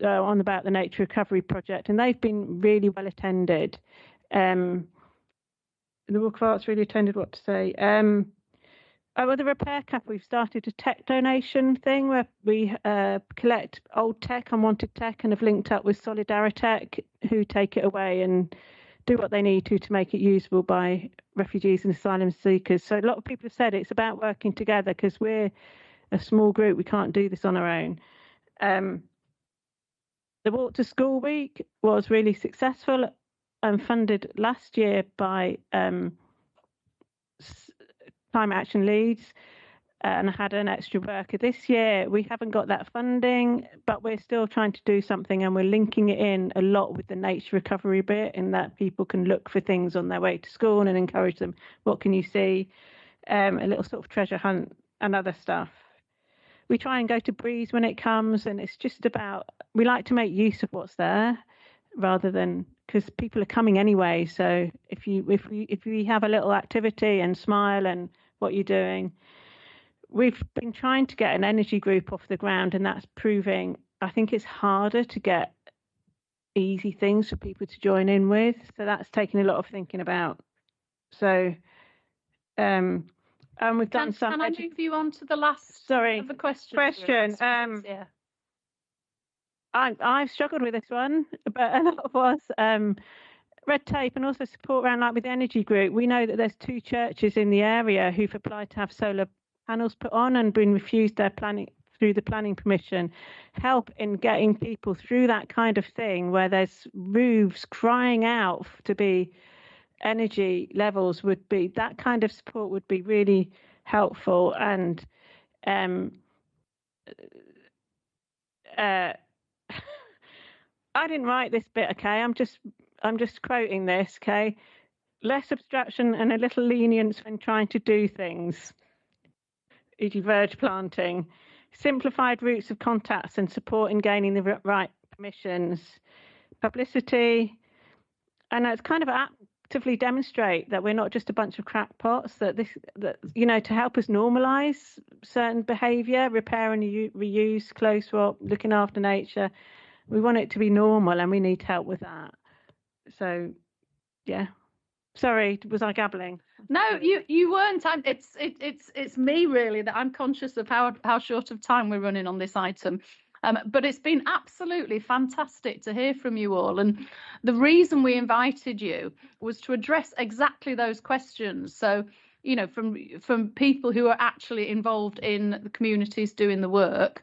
on about the Nature Recovery Project, and they've been really well attended. The Walk of Art's really attended. What to say? Well, the Repair Cafe, we've started a tech donation thing where we collect old tech, unwanted tech, and have linked up with Solidaritech, who take it away and do what they need to make it usable by refugees and asylum seekers. So a lot of people have said it's about working together because we're a small group. We can't do this on our own. The Walk to School Week was really successful and funded last year by Climate Action Leeds, and had an extra worker this year. We haven't got that funding, but we're still trying to do something, and we're linking it in a lot with the nature recovery bit, in that people can look for things on their way to school and encourage them. What can you see? A little sort of treasure hunt and other stuff. We try and go to Breeze when it comes, and it's just about, we like to make use of what's there rather than, because people are coming anyway. So if we have a little activity and smile and what you're doing. We've been trying to get an energy group off the ground, and that's proving, I think it's harder to get easy things for people to join in with. So that's taken a lot of thinking about. So, and we've done some. Can I move you on to the last? Sorry, of the question. Yeah. I've struggled with this one, but a lot of us red tape and also support around, like with the energy group. We know that there's 2 churches in the area who've applied to have solar panels put on and been refused their planning through the planning permission. Help in getting people through that kind of thing where there's roofs crying out to be energy levels, would be, that kind of support would be really helpful. And I didn't write this bit, okay? I'm just quoting this, okay? Less abstraction and a little lenience when trying to do things, e.g. verge planting. Simplified routes of contacts and support in gaining the right permissions. Publicity. And it's kind of actively demonstrate that we're not just a bunch of crackpots, that to help us normalise certain behaviour, repair and reuse, close swap, looking after nature. We want it to be normal, and we need help with that. So, yeah. Sorry, was I gabbling? No, you weren't. It's me really that I'm conscious of how short of time we're running on this item. But it's been absolutely fantastic to hear from you all. And the reason we invited you was to address exactly those questions. So, from people who are actually involved in the communities doing the work.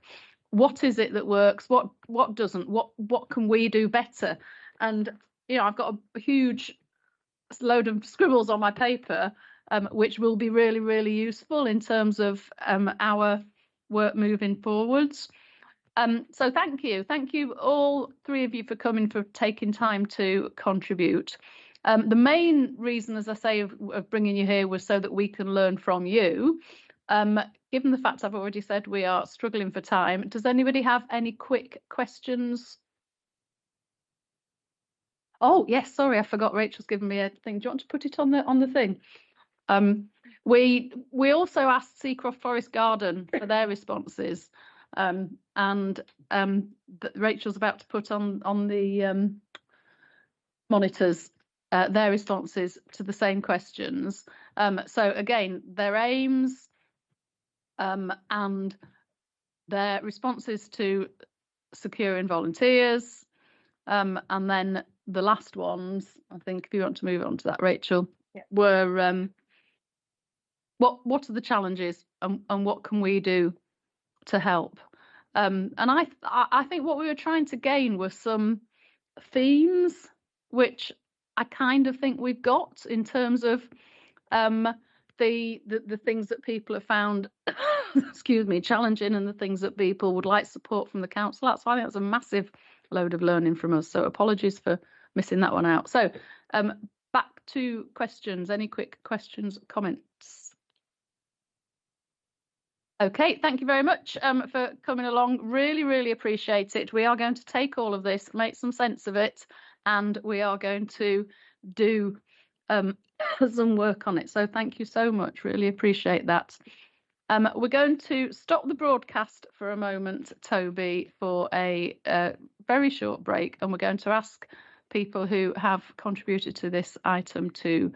What is it that works? What doesn't? What can we do better? And I've got a huge load of scribbles on my paper, which will be really, really useful in terms of our work moving forwards. So thank you all 3 of you for coming, for taking time to contribute. The main reason, as I say, of bringing you here was so that we can learn from you. Given the fact I've already said we are struggling for time, does anybody have any quick questions? Oh, yes, sorry, I forgot Rachel's given me a thing. Do you want to put it on the thing? We also asked Seacroft Forest Garden for their responses, and Rachel's about to put on the monitors their responses to the same questions. So again, their aims and their responses to securing volunteers, and then the last ones, I think, if you want to move on to that, Rachel, were what are the challenges and what can we do to help? And I think what we were trying to gain were some themes, which I kind of think we've got in terms of the things that people have found, excuse me, challenging, and the things that people would like support from the council. That's why I think that's a massive load of learning from us. So apologies for missing that one out. So back to questions. Any quick questions, comments? Okay, thank you very much for coming along. Really, really appreciate it. We are going to take all of this, make some sense of it, and we are going to do some work on it. So thank you so much. Really appreciate that. We're going to stop the broadcast for a moment, Toby, for a very short break, and we're going to ask people who have contributed to this item to